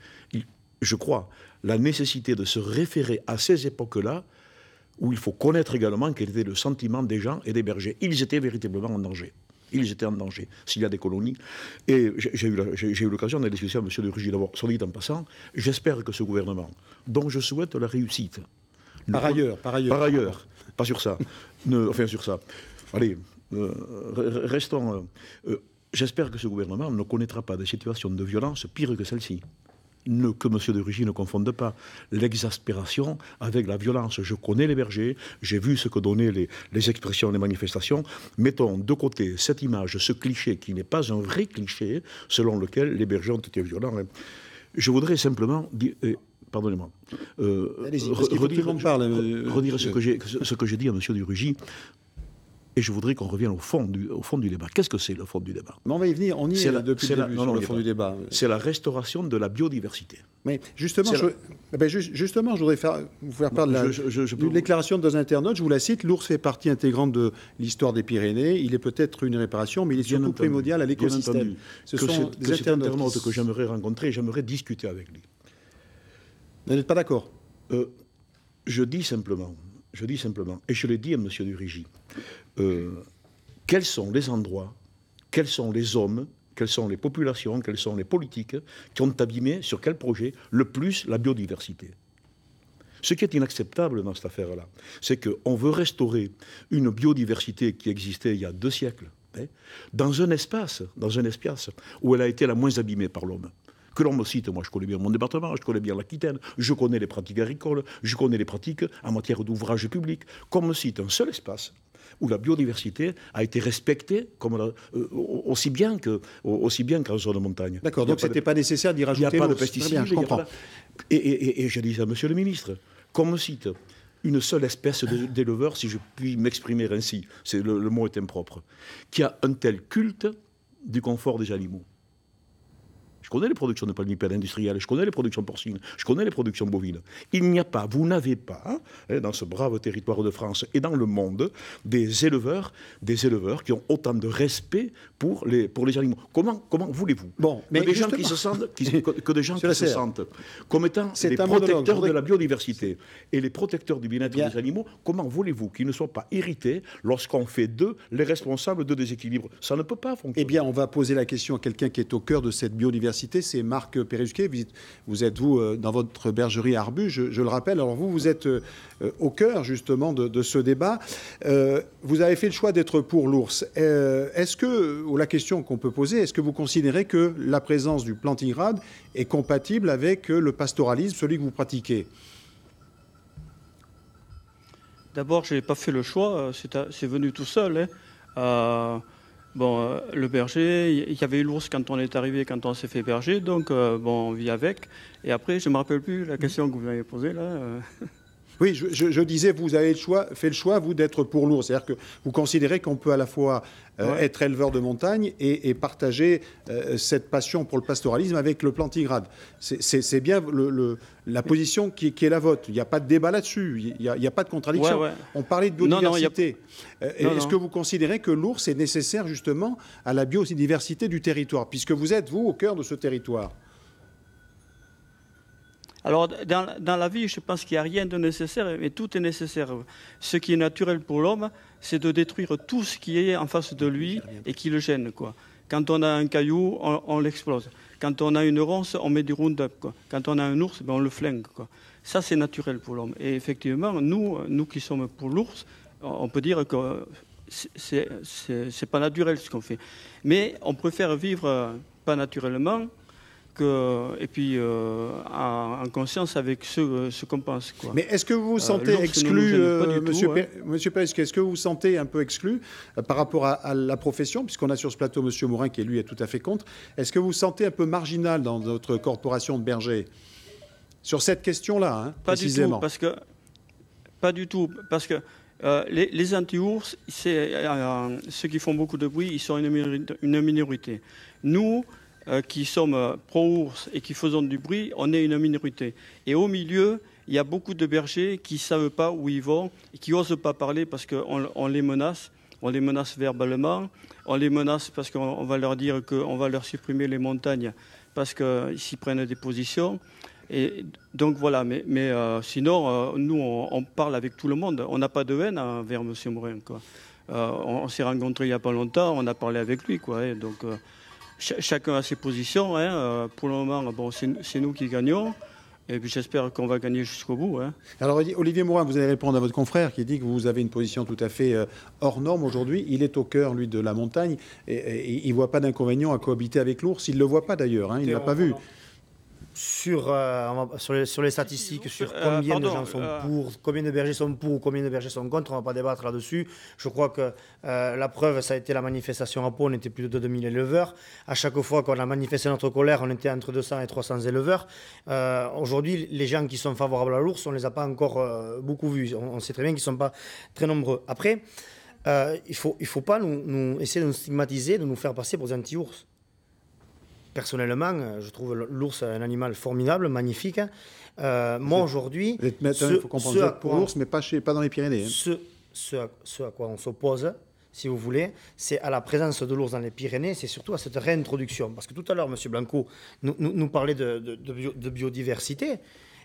je crois, la nécessité de se référer à ces époques-là, où il faut connaître également quel était le sentiment des gens et des bergers. Ils étaient véritablement en danger. Ils étaient en danger, s'il y a des colonies. Et j'ai eu l'occasion de discuter avec M. de Rugy, d'abord, soit dit en passant, j'espère que ce gouvernement, dont je souhaite la réussite... Par ailleurs. Pas sur ça. Sur ça. Allez... restons. J'espère que ce gouvernement ne connaîtra pas de situations de violence pires que celle-ci. que M. de Rugy ne confonde pas l'exaspération avec la violence. Je connais les bergers, j'ai vu ce que donnaient les expressions, les manifestations. Mettons de côté cette image, ce cliché qui n'est pas un vrai cliché, selon lequel les bergers ont été violents. Je voudrais simplement dire... Pardonnez-moi. Redire ce que j'ai dit à M. de Rugy. Et je voudrais qu'on revienne au fond du débat. Qu'est-ce que c'est le fond du débat? Mais on va y venir, on y est depuis le début sur le fond du débat. C'est la restauration de la biodiversité. Mais justement, je voudrais vous faire part de déclaration de deux internautes. Je vous la cite. L'ours fait partie intégrante de l'histoire des Pyrénées. Il est peut-être une réparation, mais il est surtout primordial à l'écosystème. Ce sont des internautes que j'aimerais rencontrer et j'aimerais discuter avec lui. Vous n'êtes pas d'accord? Je dis simplement, et je l'ai dit à M. de Rugy, quels sont les endroits, quels sont les hommes, quelles sont les populations, quels sont les politiques qui ont abîmé sur quel projet le plus la biodiversité. Ce qui est inacceptable dans cette affaire-là, c'est qu'on veut restaurer une biodiversité qui existait il y a 2 siècles, dans un espace où elle a été la moins abîmée par l'homme. Que l'on me cite, moi je connais bien mon département, je connais bien l'Aquitaine, je connais les pratiques agricoles, je connais les pratiques en matière d'ouvrages publics, qu'on me cite un seul espace où la biodiversité a été respectée aussi bien qu'en zone de montagne. D'accord, donc ce n'était pas nécessaire d'y rajouter. Il n'y a pas de pesticides, je comprends. Et je dis à M. le ministre, qu'on me cite une seule espèce d'éleveur, si je puis m'exprimer ainsi, le mot est impropre, qui a un tel culte du confort des animaux. Je connais les productions de palmipèdes industrielles, je connais les productions porcines, je connais les productions bovines. Vous n'avez pas, dans ce brave territoire de France et dans le monde, des éleveurs qui ont autant de respect pour les animaux. Comment voulez-vous mais des gens qui se sentent comme étant les protecteurs de la biodiversité et les protecteurs du bien-être des animaux, comment voulez-vous qu'ils ne soient pas irrités lorsqu'on fait d'eux les responsables de déséquilibre? Ça ne peut pas fonctionner. Eh bien, on va poser la question à quelqu'un qui est au cœur de cette biodiversité. C'est Marc Perrusquet. Vous êtes dans votre bergerie Arbu, je le rappelle. Alors vous êtes au cœur justement de ce débat. Vous avez fait le choix d'être pour l'ours. La question qu'on peut poser, est-ce que vous considérez que la présence du plantigrade est compatible avec le pastoralisme, celui que vous pratiquez? D'abord, je n'ai pas fait le choix, c'est venu tout seul. Le berger, il y avait eu l'ours quand on est arrivé, quand on s'est fait berger, donc on vit avec. Et après, je ne me rappelle plus la question que vous m'avez posée là. Oui, je disais, vous avez fait le choix, vous, d'être pour l'ours. C'est-à-dire que vous considérez qu'on peut à la fois être éleveur de montagne et partager cette passion pour le pastoralisme avec le plantigrade. C'est bien la position qui est la vôtre. Il n'y a pas de débat là-dessus, il n'y a pas de contradiction. On parlait de biodiversité. Est-ce que vous considérez que l'ours est nécessaire justement à la biodiversité du territoire, puisque vous êtes, vous, au cœur de ce territoire? Alors, dans la vie, je pense qu'il n'y a rien de nécessaire, mais tout est nécessaire. Ce qui est naturel pour l'homme, c'est de détruire tout ce qui est en face de lui et qui le gêne, quoi. Quand on a un caillou, on l'explose. Quand on a une ronce, on met du Roundup, quoi. Quand on a un ours, on le flingue, quoi. Ça, c'est naturel pour l'homme. Et effectivement, nous qui sommes pour l'ours, on peut dire que c'est pas naturel ce qu'on fait. Mais on préfère vivre pas naturellement, et puis en conscience avec ce qu'on pense. Quoi. Mais est-ce que vous vous sentez exclu, Monsieur Perrusquet, est-ce que vous vous sentez un peu exclu par rapport à la profession, puisqu'on a sur ce plateau Monsieur Morin qui, lui, est tout à fait contre. Est-ce que vous vous sentez un peu marginal dans notre corporation de bergers sur cette question-là, précisément? Pas du tout, parce que les anti-ours, ceux qui font beaucoup de bruit, ils sont une minorité. Nous, qui sommes pro-ours et qui faisons du bruit, on est une minorité. Et au milieu, il y a beaucoup de bergers qui ne savent pas où ils vont et qui n'osent pas parler parce qu'on les menace. On les menace verbalement, on les menace parce qu'on va leur dire qu'on va leur supprimer les montagnes parce qu'ils s'y prennent des positions. Et donc voilà, mais sinon, nous, on parle avec tout le monde. On n'a pas de haine envers M. Morin, quoi. On s'est rencontrés il n'y a pas longtemps, on a parlé avec lui, quoi. Et donc, chacun a ses positions. Pour le moment, c'est nous qui gagnons. Et puis j'espère qu'on va gagner jusqu'au bout. Alors Olivier Morin, vous allez répondre à votre confrère qui dit que vous avez une position tout à fait hors norme aujourd'hui. Il est au cœur, lui, de la montagne et il ne voit pas d'inconvénient à cohabiter avec l'ours. Il ne le voit pas d'ailleurs, il ne l'a pas vu. sur les statistiques, sur combien de gens sont pour, combien de bergers sont pour ou combien de bergers sont contre, on ne va pas débattre là-dessus. Je crois que la preuve, ça a été la manifestation à Pau, on était plus de 2000 éleveurs. À chaque fois qu'on a manifesté notre colère, on était entre 200 et 300 éleveurs. Aujourd'hui, les gens qui sont favorables à l'ours, on ne les a pas encore beaucoup vus. On sait très bien qu'ils ne sont pas très nombreux. Après, il faut pas nous essayer de nous stigmatiser, de nous faire passer pour des anti-ours. Personnellement, je trouve l'ours un animal formidable, magnifique. Moi, aujourd'hui... Il faut comprendre, vous êtes pour l'ours, mais pas dans les Pyrénées. Ce à quoi on s'oppose, si vous voulez, c'est à la présence de l'ours dans les Pyrénées, c'est surtout à cette réintroduction. Parce que tout à l'heure, M. Blanco nous parlait de biodiversité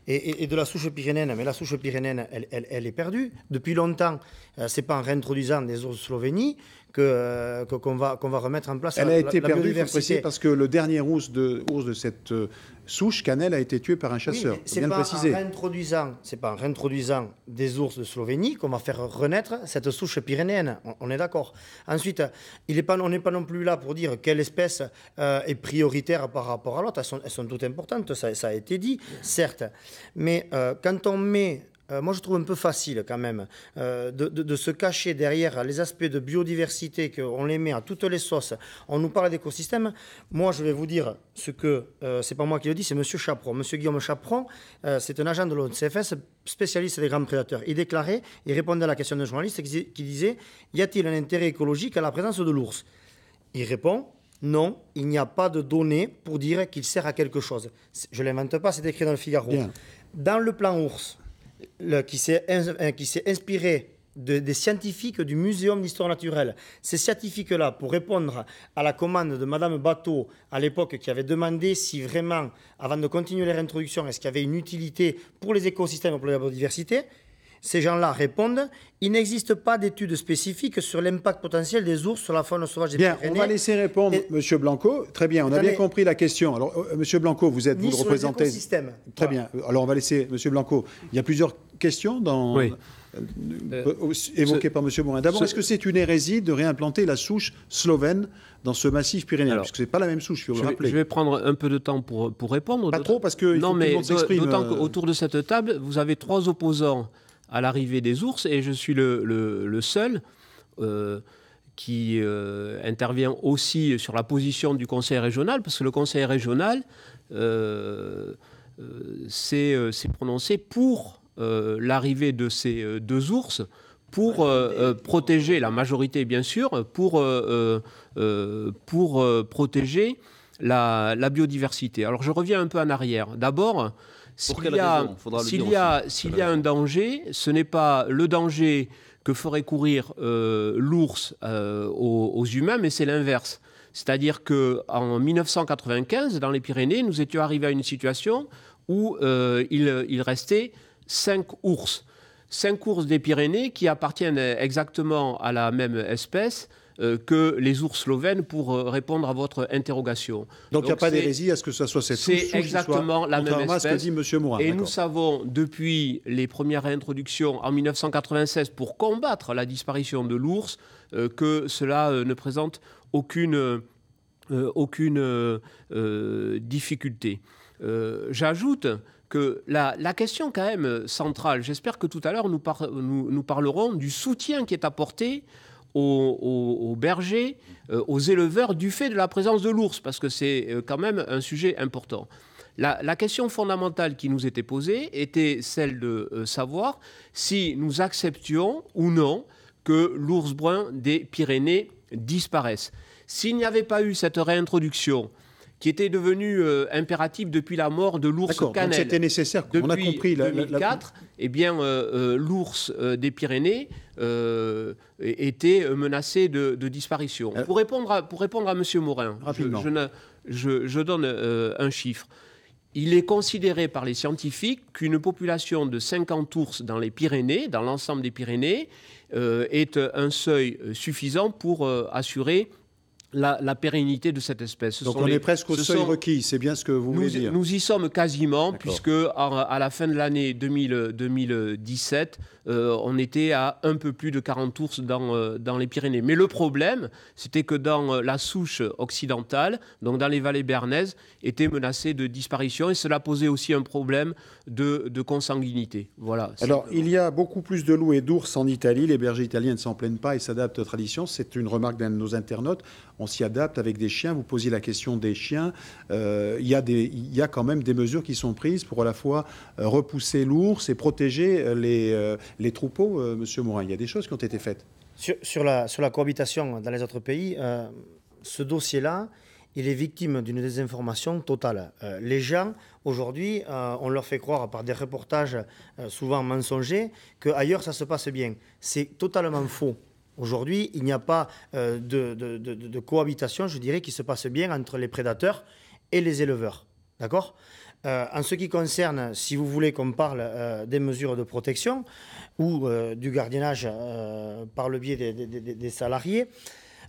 et de la souche pyrénéenne. Mais la souche pyrénéenne, elle est perdue. Depuis longtemps, ce n'est pas en réintroduisant des ours de Slovénie qu'on va remettre en place elle a été perdue, biodiversité. Parce que le dernier ours de cette souche, Canel, a été tué par un chasseur. Oui, c'est pas en réintroduisant des ours de Slovénie qu'on va faire renaître cette souche pyrénéenne. On est d'accord. Ensuite, on n'est pas non plus là pour dire quelle espèce est prioritaire par rapport à l'autre. Elles sont toutes importantes, ça a été dit, certes. Mais quand on met... moi, je trouve un peu facile quand même de se cacher derrière les aspects de biodiversité, qu'on les met à toutes les sauces. On nous parle d'écosystème. Moi, je vais vous dire ce que, c'est pas moi qui le dis, c'est M. Chaperon. M. Guillaume Chaperon, c'est un agent de l'ONCFS, spécialiste des grands prédateurs. Il déclarait, il répondait à la question d'un journaliste qui disait « Y a-t-il un intérêt écologique à la présence de l'ours ?» Il répond « Non, il n'y a pas de données pour dire qu'il sert à quelque chose. » Je ne l'invente pas, c'est écrit dans le Figaro. Bien. Dans le plan ours, qui s'est inspiré des scientifiques du Muséum d'histoire naturelle. Ces scientifiques-là, pour répondre à la commande de Madame Bateau, à l'époque, qui avait demandé si vraiment, avant de continuer les réintroductions, est-ce qu'il y avait une utilité pour les écosystèmes et pour la biodiversité, ces gens-là répondent « Il n'existe pas d'études spécifiques sur l'impact potentiel des ours sur la faune sauvage des Pyrénées. » Bien, on va laisser répondre M. Blanco. Très bien, on a bien compris la question. Alors, M. Blanco, vous le représentez. Très bien. Alors, on va laisser M. Blanco. Il y a plusieurs questions évoquées par M. Morin. D'abord, est-ce que c'est une hérésie de réimplanter la souche slovène dans ce massif pyrénéen? Puisque ce n'est pas la même souche, il faut le rappeler. Je vais prendre un peu de temps pour répondre. Pas trop, parce que non, mais d'autant qu'autour de cette table, vous avez 3 opposants à l'arrivée des ours, et je suis le seul qui intervient aussi sur la position du conseil régional, parce que le conseil régional s'est prononcé pour l'arrivée de ces 2 ours, pour protéger, la majorité bien sûr, pour protéger la biodiversité. Alors je reviens un peu en arrière. D'abord, s'il y a un danger, ce n'est pas le danger que ferait courir l'ours aux humains, mais c'est l'inverse. C'est-à-dire qu'en 1995, dans les Pyrénées, nous étions arrivés à une situation où il restait 5 ours. 5 ours des Pyrénées qui appartiennent exactement à la même espèce que les ours slovènes, pour répondre à votre interrogation. Donc il n'y a pas d'hérésie à ce que ce soit cette souche. C'est exactement la même espèce. Ce que dit M. Morin. Et nous savons, depuis les premières réintroductions en 1996, pour combattre la disparition de l'ours, que cela ne présente aucune difficulté. J'ajoute que la question quand même centrale, j'espère que tout à l'heure nous parlerons du soutien qui est apporté aux bergers, aux éleveurs, du fait de la présence de l'ours, parce que c'est quand même un sujet important. La question fondamentale qui nous était posée était celle de savoir si nous acceptions ou non que l'ours brun des Pyrénées disparaisse. S'il n'y avait pas eu cette réintroduction, qui était devenue impérative depuis la mort de l'ours Canel. Donc c'était nécessaire, on a compris. Depuis 2004, eh bien, l'ours des Pyrénées était menacé de disparition. Pour répondre à M. Morin, je donne un chiffre. Il est considéré par les scientifiques qu'une population de 50 ours dans les Pyrénées, dans l'ensemble des Pyrénées, est un seuil suffisant pour assurer la pérennité de cette espèce. Donc on est presque au seuil requis, c'est bien ce que vous voulez dire. Nous y sommes quasiment, puisque à la fin de l'année 2017, on était à un peu plus de 40 ours dans les Pyrénées. Mais le problème, c'était que dans la souche occidentale, donc dans les vallées béarnaises, étaient menacés de disparition, et cela posait aussi un problème de consanguinité. Voilà. Alors, il y a beaucoup plus de loups et d'ours en Italie. Les bergers italiens ne s'en plaignent pas et s'adaptent aux traditions. C'est une remarque d'un de nos internautes. On s'y adapte avec des chiens. Vous posiez la question des chiens. Il y a quand même des mesures qui sont prises pour à la fois repousser l'ours et protéger les troupeaux, Monsieur Morin. Il y a des choses qui ont été faites. Sur la cohabitation dans les autres pays, ce dossier-là, il est victime d'une désinformation totale. Les gens, aujourd'hui, on leur fait croire par des reportages souvent mensongers qu'ailleurs, ça se passe bien. C'est totalement faux. Aujourd'hui, il n'y a pas de cohabitation, je dirais, qui se passe bien entre les prédateurs et les éleveurs. D'accord ? En ce qui concerne, si vous voulez qu'on parle des mesures de protection ou du gardiennage par le biais des salariés,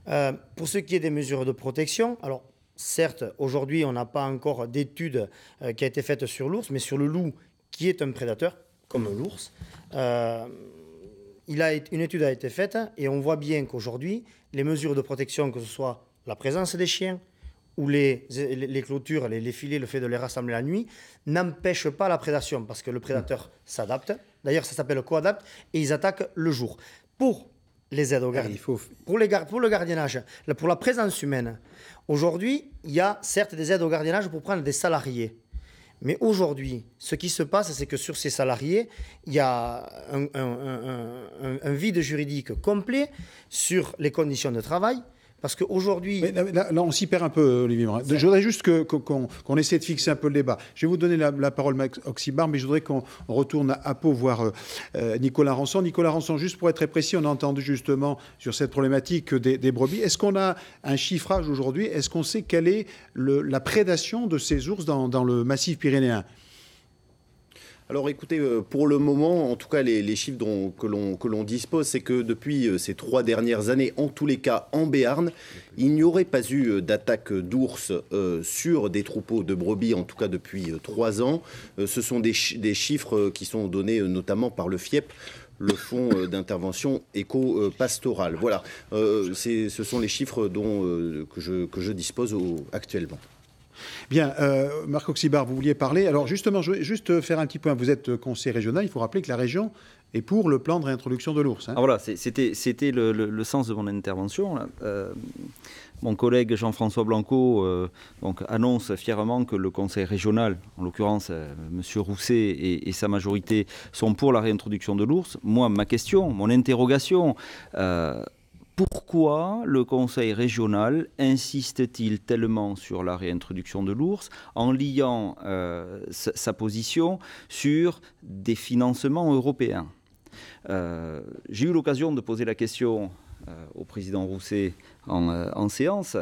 pour ce qui est des mesures de protection, alors certes, aujourd'hui, on n'a pas encore d'étude qui a été faite sur l'ours, mais sur le loup, qui est un prédateur, comme l'ours, une étude a été faite et on voit bien qu'aujourd'hui, les mesures de protection, que ce soit la présence des chiens ou les clôtures, les filets, le fait de les rassembler la nuit, n'empêchent pas la prédation parce que le prédateur s'adapte. D'ailleurs, ça s'appelle coadapte et ils attaquent le jour. Pour les aides au gardiennage, pour le gardiennage, pour la présence humaine, aujourd'hui, il y a certes des aides au gardiennage pour prendre des salariés. Mais aujourd'hui, ce qui se passe, c'est que sur ces salariés, il y a un vide juridique complet sur les conditions de travail. Parce qu'aujourd'hui... Là, on s'y perd un peu, Olivier Morin. Je voudrais juste qu'on essaie de fixer un peu le débat. Je vais vous donner la parole, Max Oxybar, mais je voudrais qu'on retourne à Pau voir Nicolas Rançon. Nicolas Rançon, juste pour être très précis, on a entendu justement sur cette problématique des brebis. Est-ce qu'on a un chiffrage aujourd'hui? Est-ce qu'on sait quelle est la prédation de ces ours dans le massif pyrénéen? Alors écoutez, pour le moment, en tout cas les chiffres que l'on dispose, c'est que depuis ces 3 dernières années, en tous les cas en Béarn, il n'y aurait pas eu d'attaque d'ours sur des troupeaux de brebis, en tout cas depuis 3 ans. Ce sont des chiffres qui sont donnés notamment par le FIEP, le fonds d'intervention éco-pastorale. Voilà, ce sont les chiffres que je dispose actuellement. Bien, Marc Oxybar, vous vouliez parler. Alors justement, je vais juste faire un petit point. Vous êtes conseiller régional, il faut rappeler que la région est pour le plan de réintroduction de l'ours. Alors voilà, c'était le sens de mon intervention. Là. Mon collègue Jean-François Blanco annonce fièrement que le conseil régional, en l'occurrence M. Rousset et sa majorité, sont pour la réintroduction de l'ours. Moi, ma question, mon interrogation... Pourquoi le Conseil régional insiste-t-il tellement sur la réintroduction de l'ours en liant sa position sur des financements européens? J'ai eu l'occasion de poser la question au président Rousset en séance,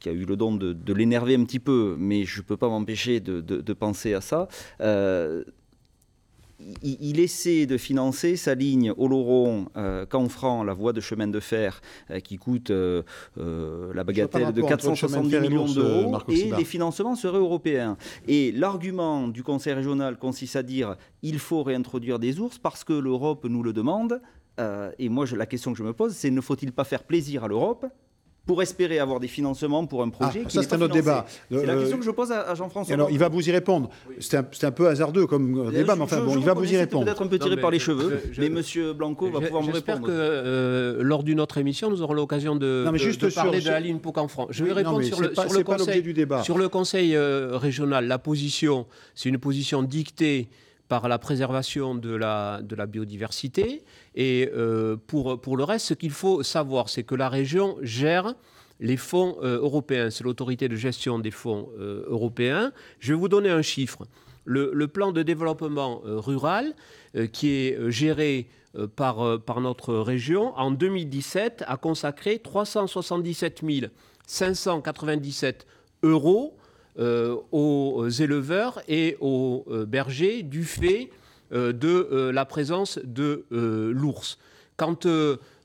qui a eu le don de l'énerver un petit peu, mais je ne peux pas m'empêcher de penser à ça. Il essaie de financer sa ligne Oloron-Canfranc, la voie de chemin de fer, qui coûte la bagatelle de 470 millions d'euros, et les financements seraient européens. Et l'argument du Conseil régional consiste à dire il faut réintroduire des ours parce que l'Europe nous le demande. Et moi, la question que je me pose, c'est ne faut-il pas faire plaisir à l'Europe pour espérer avoir des financements pour un projet qui n'est pas financé. Débat. C'est la question que je pose à Jean-François. Alors, il va vous y répondre. Oui. C'est un peu hasardeux comme débat, mais enfin, bon, il va vous y répondre. Peut-être un peu tiré par les cheveux, mais M. Blanco va pouvoir me répondre. J'espère que lors d'une autre émission, nous aurons l'occasion de parler de la ligne Pau-Canfranc. Je vais répondre sur le conseil régional. La position, c'est une position dictée par la préservation de la biodiversité. Et pour le reste, ce qu'il faut savoir, c'est que la région gère les fonds européens. C'est l'autorité de gestion des fonds européens. Je vais vous donner un chiffre. Le plan de développement rural, qui est géré par notre région, en 2017, a consacré 377 597 euros aux éleveurs et aux bergers du fait de la présence de l'ours. Quand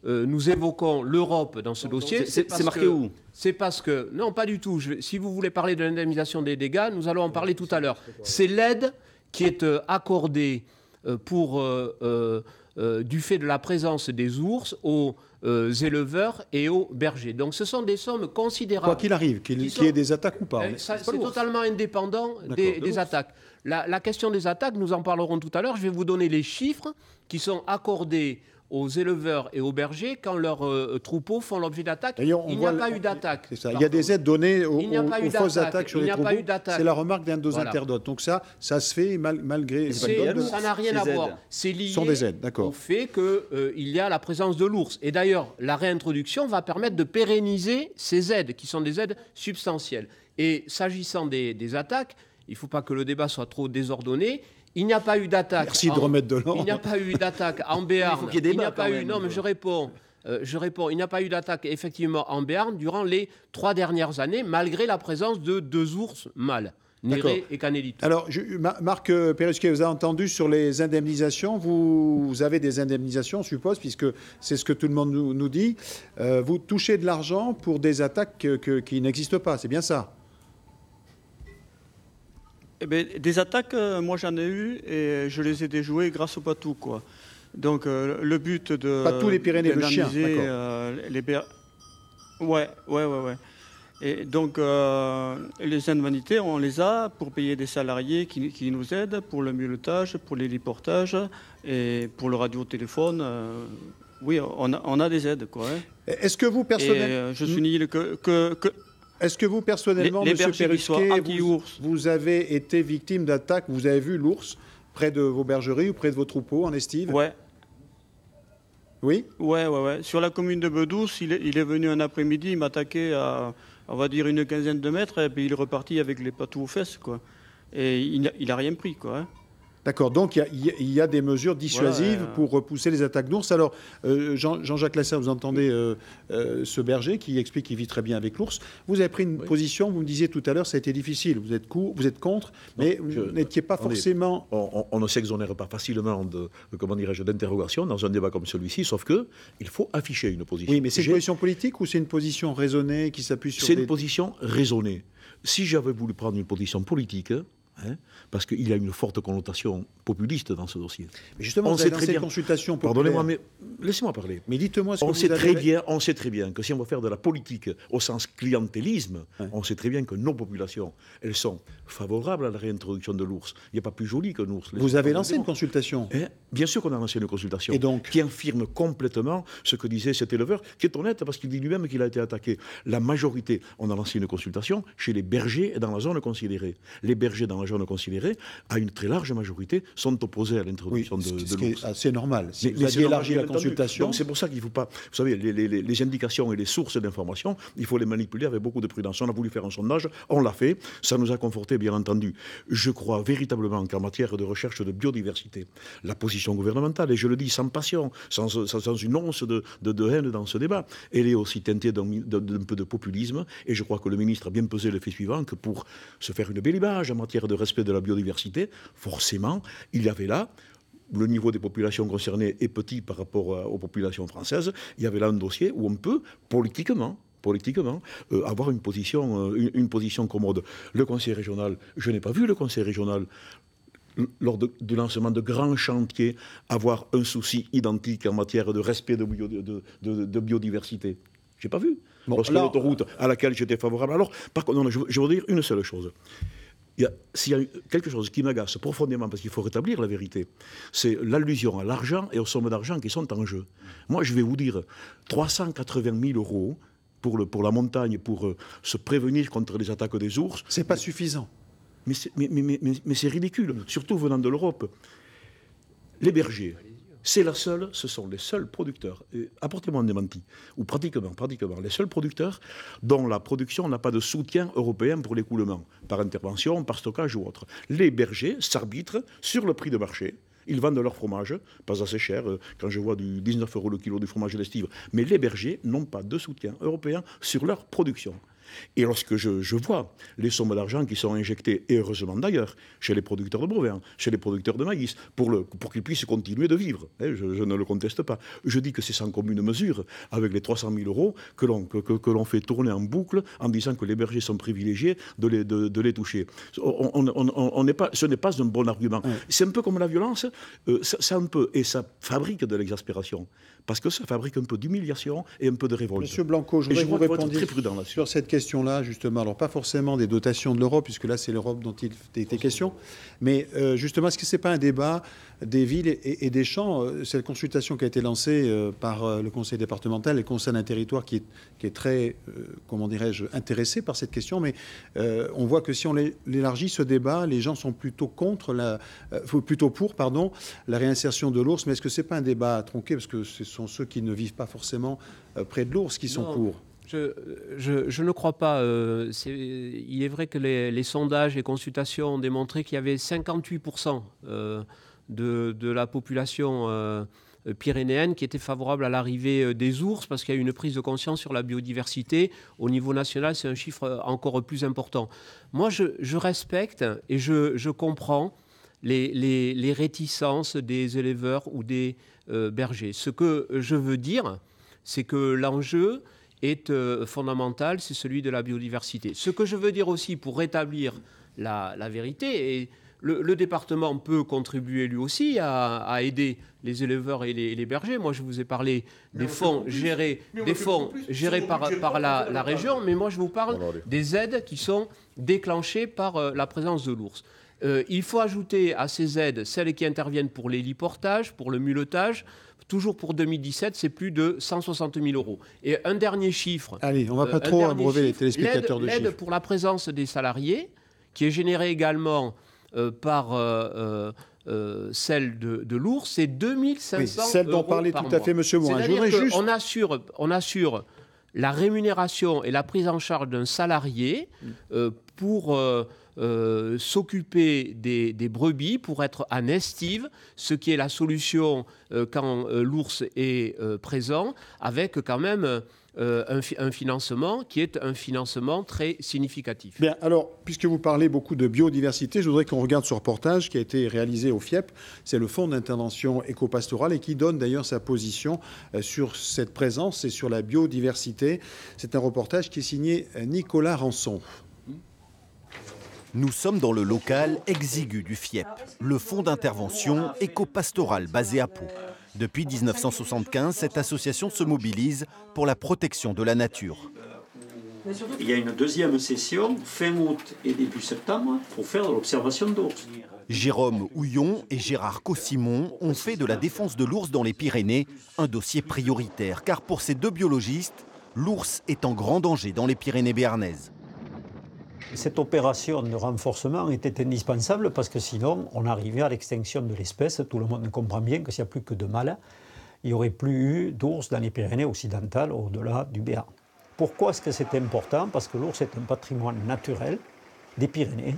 nous évoquons l'Europe dans ce dossier, c'est marqué où? C'est parce que... Non, pas du tout. Si vous voulez parler de l'indemnisation des dégâts, nous allons en parler tout à l'heure. C'est l'aide qui est accordée du fait de la présence des ours aux éleveurs et aux bergers. Donc ce sont des sommes considérables. Quoi qu'il arrive, qu'il y ait des attaques ou pas. C'est totalement indépendant des attaques. La question des attaques, nous en parlerons tout à l'heure. Je vais vous donner les chiffres qui sont accordés aux éleveurs et aux bergers quand leurs troupeaux font l'objet d'attaques. Il n'y a pas eu d'attaque. Il y a des aides données aux fausses attaques sur les troupeaux. C'est la remarque d'un de nos internautes. Donc ça se fait malgré... Ça n'a rien à voir. C'est lié au fait qu'il y a la présence de l'ours. Et d'ailleurs, la réintroduction va permettre de pérenniser ces aides, qui sont des aides substantielles. Et s'agissant des attaques, il ne faut pas que le débat soit trop désordonné. Il n'y a pas eu d'attaque. Merci de remettre de l'ordre. Il n'y a pas eu d'attaque en Béarn. Il n'y a pas eu. Non, mais je réponds. Il n'y a pas eu d'attaque effectivement en Béarn durant les 3 dernières années, malgré la présence de 2 ours mâles, Néré et Canelito. Alors, Marc Perrusquet, vous avez entendu sur les indemnisations. Vous avez des indemnisations, je suppose, puisque c'est ce que tout le monde nous dit. Vous touchez de l'argent pour des attaques qui n'existent pas. C'est bien ça? Eh bien, des attaques, moi j'en ai eu et je les ai déjouées grâce au patou, quoi. Donc le but de... Patou les Pyrénées, le chien, d'accord. Ouais. Et donc les indemnités, on les a pour payer des salariés qui nous aident pour le miauletage, pour l'héliportage et pour le radiotéléphone. Oui, on a des aides, quoi. Est-ce que vous, personnellement... je souligne Est-ce que vous, personnellement, M. Perrusquet, vous avez été victime d'attaques? Vous avez vu l'ours près de vos bergeries ou près de vos troupeaux en estive? Ouais. Oui? Ouais. Sur la commune de Bedouce, il est venu un après-midi, il m'a attaqué à, on va dire, une quinzaine de mètres, et puis il est reparti avec les patous aux fesses, quoi. Et il n'a rien pris, quoi. D'accord, donc il y a des mesures dissuasives pour repousser les attaques d'ours. Alors, Jean-Jacques Lasserre, vous entendez ce berger qui explique qu'il vit très bien avec l'ours. Vous avez pris une position, vous me disiez tout à l'heure, ça a été difficile. Vous êtes contre, mais vous n'étiez pas forcément... On ne s'exonère pas facilement d'interrogation dans un débat comme celui-ci, sauf qu'il faut afficher une position. Oui, mais c'est une position politique ou c'est une position raisonnée qui s'appuie sur... C'est une position raisonnée. Si j'avais voulu prendre une position politique... parce qu'il y a une forte connotation populiste dans ce dossier. Mais justement, vous avez lancé une consultation populaire. Pardonnez-moi, mais laissez-moi parler. Mais dites-moi ce que vous avez... On sait très bien que si on veut faire de la politique au sens clientélisme, on sait très bien que nos populations, elles sont favorables à la réintroduction de l'ours. Il n'y a pas plus joli qu'un ours. Vous avez lancé une consultation? Bien sûr qu'on a lancé une consultation. Et donc qui infirme complètement ce que disait cet éleveur, qui est honnête parce qu'il dit lui-même qu'il a été attaqué. La majorité, on a lancé une consultation chez les bergers dans la zone considérée. Les bergers dans la zone considérée, à une très large majorité, sont opposés à l'introduction de l'ours. C'est normal. Si vous aviez élargi la consultation... Donc c'est pour ça qu'il ne faut pas... Vous savez, les indications et les sources d'information, il faut les manipuler avec beaucoup de prudence. On a voulu faire un sondage, on l'a fait, ça nous a conforté, bien entendu. Je crois véritablement qu'en matière de recherche de biodiversité, la position gouvernementale, et je le dis sans passion, sans une once de haine dans ce débat, elle est aussi teintée d'un peu de populisme, et je crois que le ministre a bien pesé le fait suivant, que pour se faire une belle image en matière de respect de la biodiversité, forcément, il y avait là, le niveau des populations concernées est petit par rapport aux populations françaises, il y avait là un dossier où on peut, politiquement, avoir une position commode. Le conseil régional, je n'ai pas vu le conseil régional, lors du lancement de grands chantiers, avoir un souci identique en matière de respect de biodiversité. Je n'ai pas vu. Lorsque l'autoroute à laquelle j'étais favorable. Alors, par contre, je veux dire une seule chose. S'il y a quelque chose qui m'agace profondément, parce qu'il faut rétablir la vérité, c'est l'allusion à l'argent et aux sommes d'argent qui sont en jeu. Moi, je vais vous dire, 380 000 € pour la montagne, pour se prévenir contre les attaques des ours... C'est pas suffisant. Mais c'est ridicule, surtout venant de l'Europe. Les bergers... ce sont les seuls producteurs, apportez-moi un démenti, ou pratiquement, les seuls producteurs dont la production n'a pas de soutien européen pour l'écoulement, par intervention, par stockage ou autre. Les bergers s'arbitrent sur le prix de marché. Ils vendent leur fromage, pas assez cher, quand je vois du 19 € le kilo du fromage d'estive. Mais les bergers n'ont pas de soutien européen sur leur production. Et lorsque je vois les sommes d'argent qui sont injectées, et heureusement d'ailleurs, chez les producteurs de bovins, chez les producteurs de maïs, pour qu'ils puissent continuer de vivre, je ne le conteste pas, je dis que c'est sans commune mesure avec les 300 000 euros que l'on fait tourner en boucle en disant que les bergers sont privilégiés de les toucher. Ce n'est pas un bon argument. C'est un peu comme la violence, et ça fabrique de l'exaspération. Parce que ça fabrique un peu d'humiliation et un peu de révolte. Monsieur Blanco, je voudrais que vous répondiez sur cette question-là, justement. Alors, pas forcément des dotations de l'Europe, puisque là, c'est l'Europe dont il était question. Mais justement, est-ce que ce n'est pas un débat des villes et des champs? Cette consultation qui a été lancée par le conseil départemental et le conseil d'un territoire qui est très, comment dirais-je, intéressé par cette question. Mais on voit que si on élargit ce débat, les gens sont plutôt pour la réinsertion de l'ours. Mais est-ce que ce n'est pas un débat tronqué? Parce que ce sont ceux qui ne vivent pas forcément près de l'ours qui sont pour. Je ne crois pas. Il est vrai que les sondages, les consultations ont démontré qu'il y avait 58% de la population pyrénéenne qui était favorable à l'arrivée des ours parce qu'il y a eu une prise de conscience sur la biodiversité. Au niveau national, c'est un chiffre encore plus important. Moi, je respecte et je comprends les réticences des éleveurs ou des bergers. Ce que je veux dire, c'est que l'enjeu est fondamental, c'est celui de la biodiversité. Ce que je veux dire aussi pour rétablir la vérité, et le département peut contribuer lui aussi à aider les éleveurs et les bergers. Moi, je vous ai parlé des fonds gérés par la région, mais moi, je vous parle des aides qui sont déclenchées par la présence de l'ours. Il faut ajouter à ces aides celles qui interviennent pour l'héliportage, pour le muleutage. Toujours pour 2017, c'est plus de 160 000 euros. Et un dernier chiffre. Allez, on ne va pas trop abreuver les téléspectateurs de chiffres. L'aide pour la présence des salariés, qui est générée également par celle de l'ours, c'est 2500 euros. Celle dont parlait tout à fait M. Morin. On assure la rémunération et la prise en charge d'un salarié pour s'occuper des brebis, pour être en estive, ce qui est la solution quand l'ours est présent, avec quand même un financement qui est un financement très significatif. Bien, alors, puisque vous parlez beaucoup de biodiversité, je voudrais qu'on regarde ce reportage qui a été réalisé au FIEP. C'est le Fonds d'intervention éco-pastorale et qui donne d'ailleurs sa position sur cette présence et sur la biodiversité. C'est un reportage qui est signé Nicolas Rançon. Nous sommes dans le local exigu du FIEP, le fonds d'intervention éco-pastoral basé à Pau. Depuis 1975, cette association se mobilise pour la protection de la nature. Il y a une deuxième session, fin août et début septembre, pour faire de l'observation d'ours. Jérôme Houillon et Gérard Cossimon ont fait de la défense de l'ours dans les Pyrénées un dossier prioritaire, car pour ces deux biologistes, l'ours est en grand danger dans les Pyrénées béarnaises. Cette opération de renforcement était indispensable parce que sinon on arrivait à l'extinction de l'espèce. Tout le monde comprend bien que s'il n'y a plus que de mâles, il n'y aurait plus eu d'ours dans les Pyrénées occidentales au-delà du Béarn. Pourquoi est-ce que c'est important? Parce que l'ours est un patrimoine naturel des Pyrénées.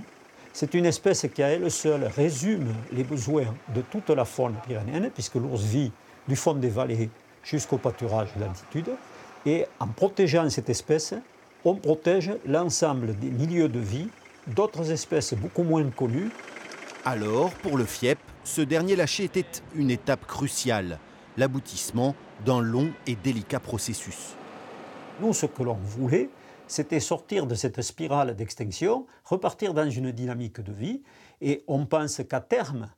C'est une espèce qui à elle seule résume les besoins de toute la faune pyrénéenne, puisque l'ours vit du fond des vallées jusqu'au pâturage d'altitude. Et en protégeant cette espèce, on protège l'ensemble des milieux de vie d'autres espèces beaucoup moins connues. Alors, pour le FIEP, ce dernier lâcher était une étape cruciale, l'aboutissement d'un long et délicat processus. Nous, ce que l'on voulait, c'était sortir de cette spirale d'extinction, repartir dans une dynamique de vie, et on pense qu'à terme,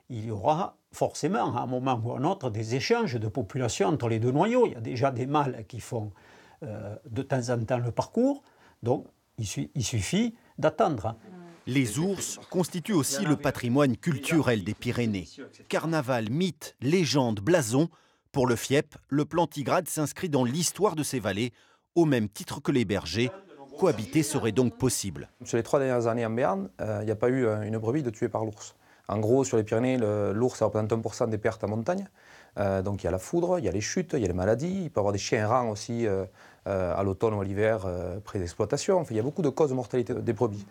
il y aura forcément, à un moment ou à un autre, des échanges de population entre les deux noyaux. Il y a déjà des mâles qui font de temps en temps le parcours, donc il suffit d'attendre. Les ours constituent aussi le patrimoine culturel des Pyrénées. Carnaval, mythe, légende, blason, pour le FIEP, le plantigrade s'inscrit dans l'histoire de ces vallées, au même titre que les bergers. Cohabiter serait donc possible. Sur les 3 dernières années en Béarn, il n'y a pas eu une brebis de tuée par l'ours. En gros, sur les Pyrénées, l'ours représente 1% des pertes en montagne. Donc il y a la foudre, il y a les chutes, il y a les maladies, il peut y avoir des chiens errants aussi à l'automne ou à l'hiver près d'exploitation. Enfin, il y a beaucoup de causes de mortalité des brebis.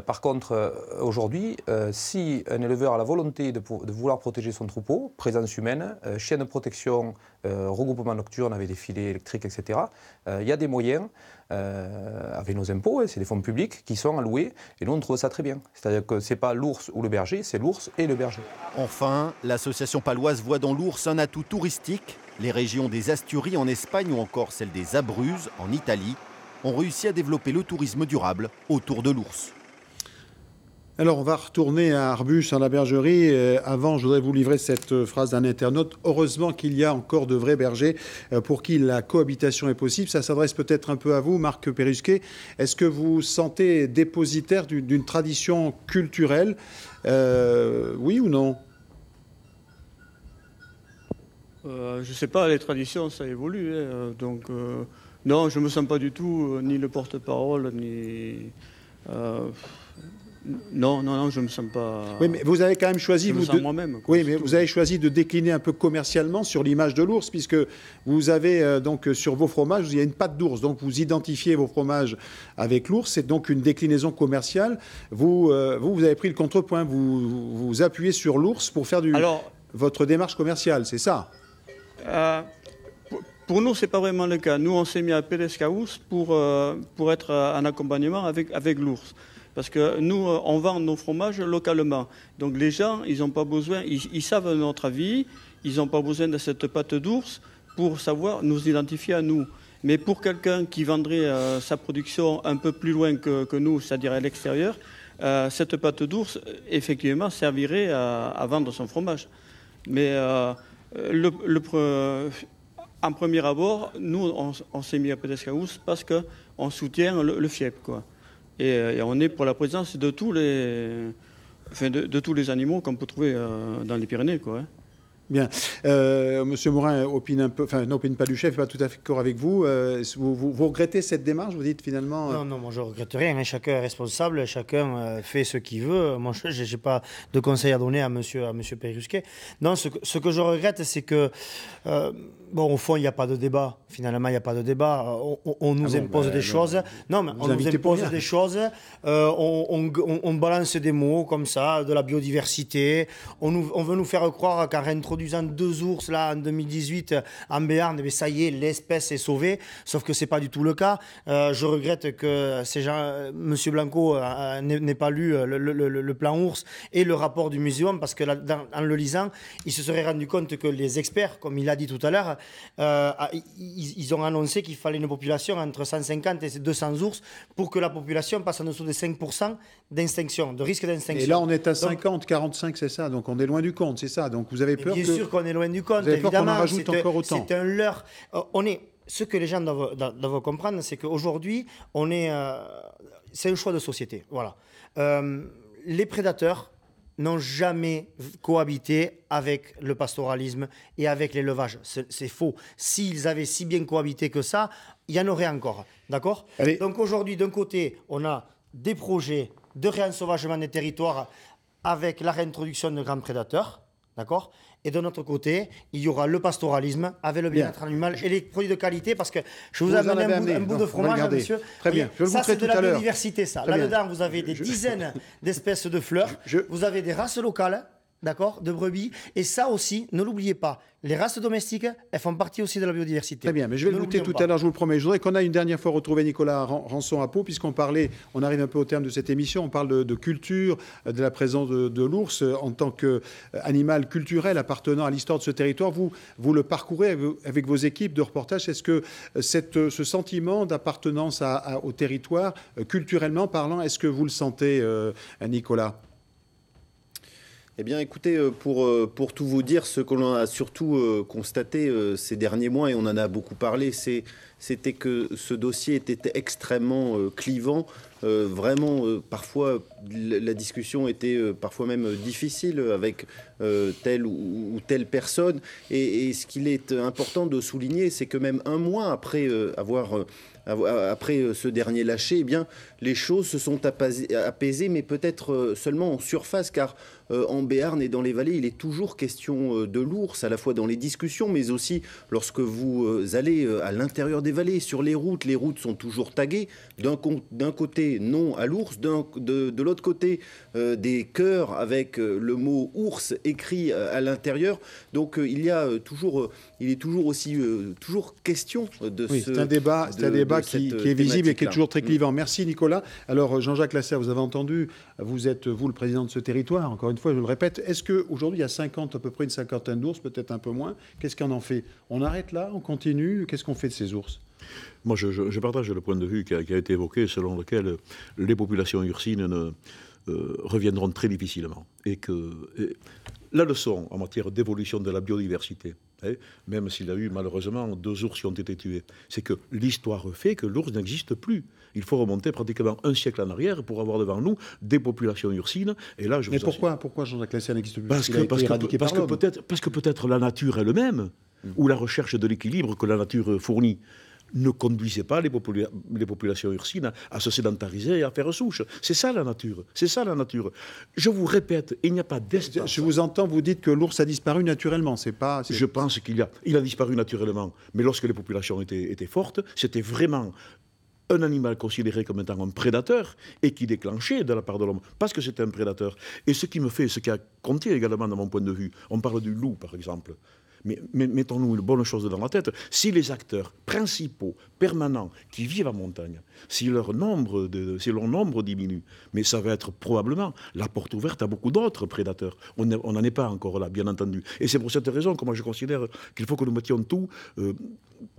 Par contre, aujourd'hui, si un éleveur a la volonté de vouloir protéger son troupeau, présence humaine, chiens de protection, regroupement nocturne avec des filets électriques, etc., il y a des moyens avec nos impôts, c'est des fonds publics qui sont alloués, et nous on trouve ça très bien. C'est-à-dire que ce n'est pas l'ours ou le berger, c'est l'ours et le berger. Enfin, l'association paloise voit dans l'ours un atout touristique. Les régions des Asturies en Espagne ou encore celle des Abruzzes en Italie ont réussi à développer le tourisme durable autour de l'ours. Alors, on va retourner à Arbus, à la bergerie. Avant, je voudrais vous livrer cette phrase d'un internaute. Heureusement qu'il y a encore de vrais bergers pour qui la cohabitation est possible. Ça s'adresse peut-être un peu à vous, Marc Perrusquet. Est-ce que vous sentez dépositaire d'une tradition culturelle, oui ou non? Je ne sais pas, les traditions, ça évolue. Donc, non, je ne me sens pas du tout ni le porte-parole, ni... Non, je ne me sens pas... Oui, mais vous avez quand même choisi... moi-même. Oui, mais vous avez choisi de décliner un peu commercialement sur l'image de l'ours, puisque vous avez donc sur vos fromages, il y a une patte d'ours. Donc vous identifiez vos fromages avec l'ours. C'est donc une déclinaison commerciale. Vous avez pris le contrepoint. Vous appuyez sur l'ours pour faire votre démarche commerciale, c'est ça? Pour nous, ce n'est pas vraiment le cas. Nous, on s'est mis à Pedescaus pour être en accompagnement avec l'ours. Parce que nous, on vend nos fromages localement. Donc les gens, ils n'ont pas besoin, ils savent notre avis, ils n'ont pas besoin de cette pâte d'ours pour savoir nous identifier à nous. Mais pour quelqu'un qui vendrait sa production un peu plus loin que nous, c'est-à-dire à l'extérieur, cette pâte d'ours, effectivement, servirait à vendre son fromage. Mais en premier abord, nous, on s'est mis à Pedescaus parce qu'on soutient le FIEP, quoi. Et on est pour la présence de tous les animaux qu'on peut trouver dans les Pyrénées, quoi. Bien. Monsieur Morin n'opine pas du chef, pas tout à fait d'accord avec vous. Vous regrettez cette démarche, vous dites finalement Non, moi je ne regrette rien. Hein. Chacun est responsable, chacun fait ce qu'il veut. Moi, je n'ai pas de conseils à donner à monsieur Perrusquet. Non, ce que je regrette, c'est que, au fond, il n'y a pas de débat. Finalement, il n'y a pas de débat. On nous impose des choses. Non, mais on nous impose des choses. On balance des mots comme ça, de la biodiversité. On veut nous faire croire qu'en réintroduisant 2 ours là en 2018 en Béarn, eh bien, ça y est, l'espèce est sauvée. Sauf que c'est pas du tout le cas. Je regrette que ces gens, Monsieur Blanco n'ait pas lu le plan ours et le rapport du muséum, parce que en le lisant, il se serait rendu compte que les experts, comme il a dit tout à l'heure, ils ont annoncé qu'il fallait une population entre 150 et 200 ours pour que la population passe en dessous des 5% d'extinction, de risque d'extinction. Et là, on est à 50, 45, c'est ça. Donc on est loin du compte, c'est ça. Donc vous avez peur Bien sûr qu'on est loin du compte, évidemment. C'est un leurre. Ce que les gens doivent comprendre, c'est qu'aujourd'hui, c'est un choix de société. Voilà. Les prédateurs n'ont jamais cohabité avec le pastoralisme et avec l'élevage. C'est faux. S'ils avaient si bien cohabité que ça, il y en aurait encore. D'accord ? Donc aujourd'hui, d'un côté, on a des projets de réensauvagement des territoires avec la réintroduction de grands prédateurs. D'accord ? Et de notre côté, il y aura le pastoralisme avec le bien-être animal et les produits de qualité, parce que je vous amène un bout de fromage, monsieur. Très bien. Je vais ça, c'est de la l'heure. biodiversité, ça. Là-dedans, vous avez des dizaines d'espèces de fleurs. Vous avez des races locales, d'accord, de brebis. Et ça aussi, ne l'oubliez pas. Les races domestiques, elles font partie aussi de la biodiversité. Très bien, mais je vais le goûter tout à l'heure, je vous le promets. Je voudrais qu'on aille une dernière fois retrouver Nicolas Rançon à Pau, puisqu'on parlait, on arrive un peu au terme de cette émission, on parle de culture, de la présence de l'ours en tant qu'animal culturel appartenant à l'histoire de ce territoire. Vous le parcourez avec vos équipes de reportage. Est-ce que ce sentiment d'appartenance au territoire, culturellement parlant, est-ce que vous le sentez, Nicolas ? Eh bien, écoutez, pour tout vous dire, ce que l'on a surtout constaté ces derniers mois, et on en a beaucoup parlé, c'était que ce dossier était extrêmement clivant. Vraiment, parfois, la discussion était parfois même difficile avec telle ou telle personne. Et ce qu'il est important de souligner, c'est que même un mois après après ce dernier lâcher, eh bien, les choses se sont apaisées, mais peut-être seulement en surface, car en Béarn et dans les vallées, il est toujours question de l'ours, à la fois dans les discussions, mais aussi lorsque vous allez à l'intérieur des vallées, sur les routes sont toujours taguées. D'un côté, côté, non à l'ours, de l'autre côté, des cœurs avec le mot ours écrit à l'intérieur. Donc il est toujours aussi toujours question de oui, c'est un débat qui est visible et qui est toujours très clivant. Merci Nicolas. Alors Jean-Jacques Lasserre, vous avez entendu, vous êtes vous le président de ce territoire, encore une fois je le répète, est-ce qu'aujourd'hui il y a 50, à peu près une cinquantaine d'ours, peut-être un peu moins, qu'est-ce qu'on en fait? On arrête là, on continue, qu'est-ce qu'on fait de ces ours? Moi je partage le point de vue qui a été évoqué, selon lequel les populations ursines reviendront très difficilement. Et que la leçon en matière d'évolution de la biodiversité, même s'il y a eu malheureusement 2 ours qui ont été tués, c'est que l'histoire fait que l'ours n'existe plus. Il faut remonter pratiquement un siècle en arrière pour avoir devant nous des populations ursines. Et là, mais pourquoi Jean-Jacques Lasserre n'existe plus? Parce que peut-être la nature elle-même, ou la recherche de l'équilibre que la nature fournit, ne conduisait pas les populations ursines à se sédentariser et à faire souche. C'est ça la nature. C'est ça la nature. Je vous répète, il n'y a pas d'espace. Je vous entends, vous dites que l'ours a disparu naturellement. Je pense qu'il a disparu naturellement. Mais lorsque les populations étaient fortes, c'était vraiment un animal considéré comme étant un prédateur et qui déclenchait de la part de l'homme, parce que c'était un prédateur. Et ce qui a compté également dans mon point de vue, on parle du loup par exemple. Mais mettons-nous une bonne chose dans la tête, si les acteurs principaux, permanents, qui vivent en montagne, si leur nombre diminue, mais ça va être probablement la porte ouverte à beaucoup d'autres prédateurs. On n'en est pas encore là, bien entendu. Et c'est pour cette raison que moi je considère qu'il faut que nous mettions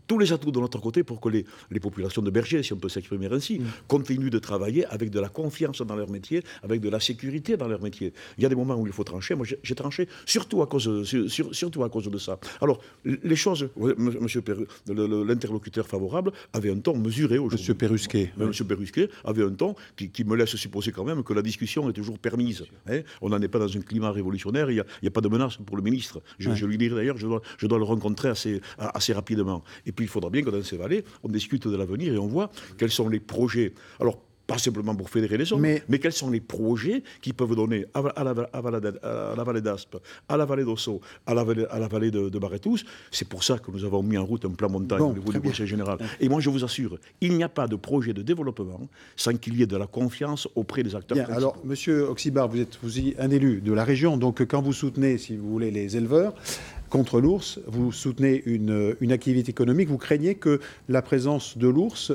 tous les atouts de notre côté pour que les populations de bergers, si on peut s'exprimer ainsi, continuent de travailler avec de la confiance dans leur métier, avec de la sécurité dans leur métier. Il y a des moments où il faut trancher. Moi, j'ai tranché surtout à cause de ça. Alors, les choses, monsieur l'interlocuteur favorable avait un ton mesuré aujourd'hui. Monsieur Perrusquet. Monsieur Perrusquet avait un ton qui me laisse supposer quand même que la discussion est toujours permise. On n'en est pas dans un climat révolutionnaire, il n'y a pas de menace pour le ministre. Je lui dirai d'ailleurs, je dois le rencontrer assez rapidement. Et puis il faudra bien que dans ces vallées, on discute de l'avenir et on voit quels sont les projets. Alors, pas simplement pour fédérer les hommes, mais quels sont les projets qui peuvent donner à la vallée d'Aspe, à la vallée d'Ossau, à la vallée de Barétous. C'est pour ça que nous avons mis en route un plan montagne au niveau du Conseil général. Et moi, je vous assure, il n'y a pas de projet de développement sans qu'il y ait de la confiance auprès des acteurs principaux. Alors, monsieur Oxybar, vous êtes un élu de la région, donc quand vous soutenez, si vous voulez, les éleveurs contre l'ours, vous soutenez une activité économique, vous craignez que la présence de l'ours,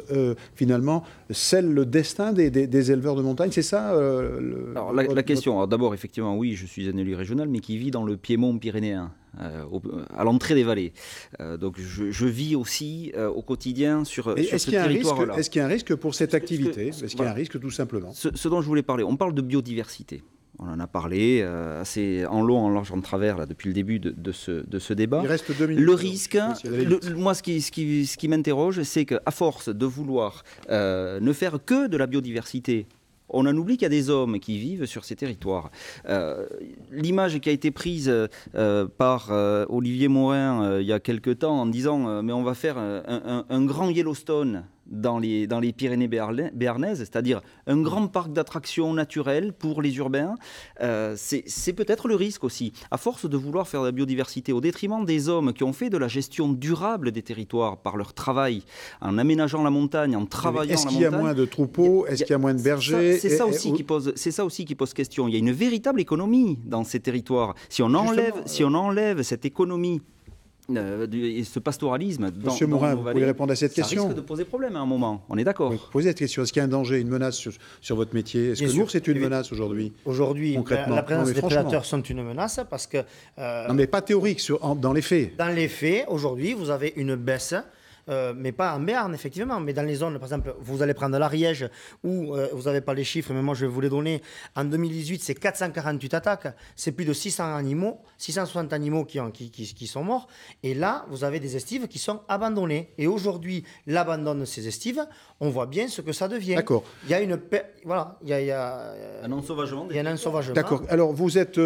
finalement, scelle le destin des éleveurs de montagne, c'est ça Alors, la question, alors, d'abord, effectivement, oui, je suis un élu régional, mais qui vit dans le Piémont pyrénéen, à l'entrée des vallées. Donc je vis aussi au quotidien sur ce territoire-là. Est-ce qu'il y a un risque pour cette activité? Est-ce qu'il y a un risque, tout simplement? Ce dont je voulais parler, on parle de biodiversité. On en a parlé assez en long, en large, en travers là, depuis le début de ce débat. Il reste 2 minutes. Le risque, moi ce qui m'interroge, c'est qu'à force de vouloir ne faire que de la biodiversité, on en oublie qu'il y a des hommes qui vivent sur ces territoires. L'image qui a été prise par Olivier Morin il y a quelque temps en disant mais on va faire un grand Yellowstone dans les Pyrénées béarnaises, c'est-à-dire un grand parc d'attractions naturelles pour les urbains, c'est peut-être le risque aussi. À force de vouloir faire de la biodiversité au détriment des hommes qui ont fait de la gestion durable des territoires par leur travail, en aménageant la montagne, en travaillant la montagne... Est-ce qu'il y a moins de troupeaux? Est-ce qu'il y a moins de bergers? C'est ça aussi qui pose question. Il y a une véritable économie dans ces territoires. Si on enlève cette économie et ce pastoralisme Monsieur Morin, vous pouvez répondre à cette question? Ça risque de poser problème à un moment, on est d'accord. Oui, posez cette question. Est-ce qu'il y a un danger, une menace sur votre métier? Est-ce que l'ours est une menace aujourd'hui? Aujourd'hui, la présence des prédateurs sont une menace parce que... non mais pas théorique, dans les faits. Dans les faits, aujourd'hui, vous avez une baisse... mais pas en Béarn, effectivement, mais dans les zones, par exemple, vous allez prendre l'Ariège, où vous n'avez pas les chiffres, mais moi je vais vous les donner. En 2018, c'est 448 attaques, c'est plus de 660 animaux qui sont morts. Et là, vous avez des estives qui sont abandonnées. Et aujourd'hui, l'abandon de ces estives, on voit bien ce que ça devient. D'accord. Il y a un ensauvagement. Il y a un ensauvagement. D'accord. Alors, vous êtes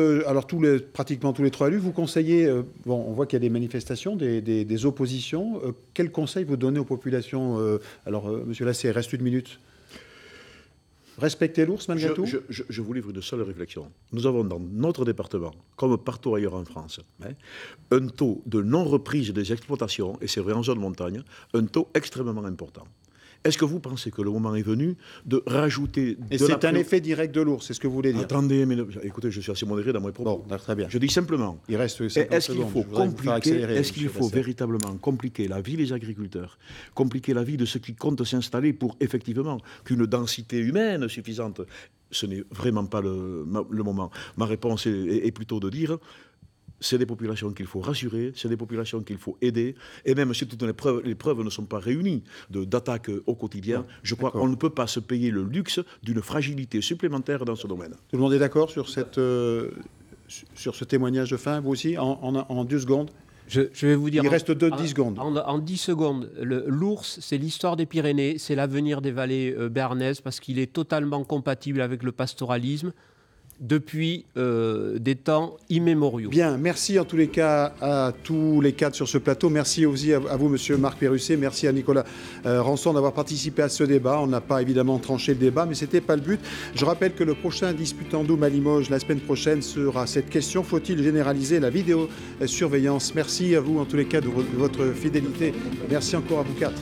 pratiquement tous les 3 élus, vous conseillez, on voit qu'il y a des manifestations, des oppositions. Quel conseil vous donnez aux populations? Monsieur Lasserre, il reste 1 minute. Respecter l'ours malgré tout? Je vous livre une seule réflexion. Nous avons dans notre département, comme partout ailleurs en France, un taux de non-reprise des exploitations, et c'est vrai en zone montagne, un taux extrêmement important. Est-ce que vous pensez que le moment est venu de rajouter... Et c'est un effet direct de l'ours, c'est ce que vous voulez dire? Attendez, mais écoutez, je suis assez modéré dans mes propos. Bon, très bien. Je dis simplement, il reste est-ce qu'il faut véritablement compliquer la vie des agriculteurs, compliquer la vie de ceux qui comptent s'installer pour effectivement qu'une densité humaine suffisante? Ce n'est vraiment pas le moment. Ma réponse est plutôt de dire... C'est des populations qu'il faut rassurer, c'est des populations qu'il faut aider, et même si toutes les preuves ne sont pas réunies d'attaques au quotidien, je crois qu'on ne peut pas se payer le luxe d'une fragilité supplémentaire dans ce domaine. Tout le monde est d'accord sur ce témoignage de fin, vous aussi, en 2 secondes? Je vais vous dire... Il reste 10 secondes. En 10 secondes, l'ours, c'est l'histoire des Pyrénées, c'est l'avenir des vallées béarnaises, parce qu'il est totalement compatible avec le pastoralisme, depuis des temps immémoriaux. Bien, merci en tous les cas à tous les cadres sur ce plateau. Merci aussi à vous, monsieur Marc Perrusset. Merci à Nicolas Rançon d'avoir participé à ce débat. On n'a pas évidemment tranché le débat, mais ce n'était pas le but. Je rappelle que le prochain Disputandum à Limoges, la semaine prochaine, sera cette question: faut-il généraliser la vidéosurveillance? Merci à vous en tous les cas de votre fidélité. Merci encore à vous 4.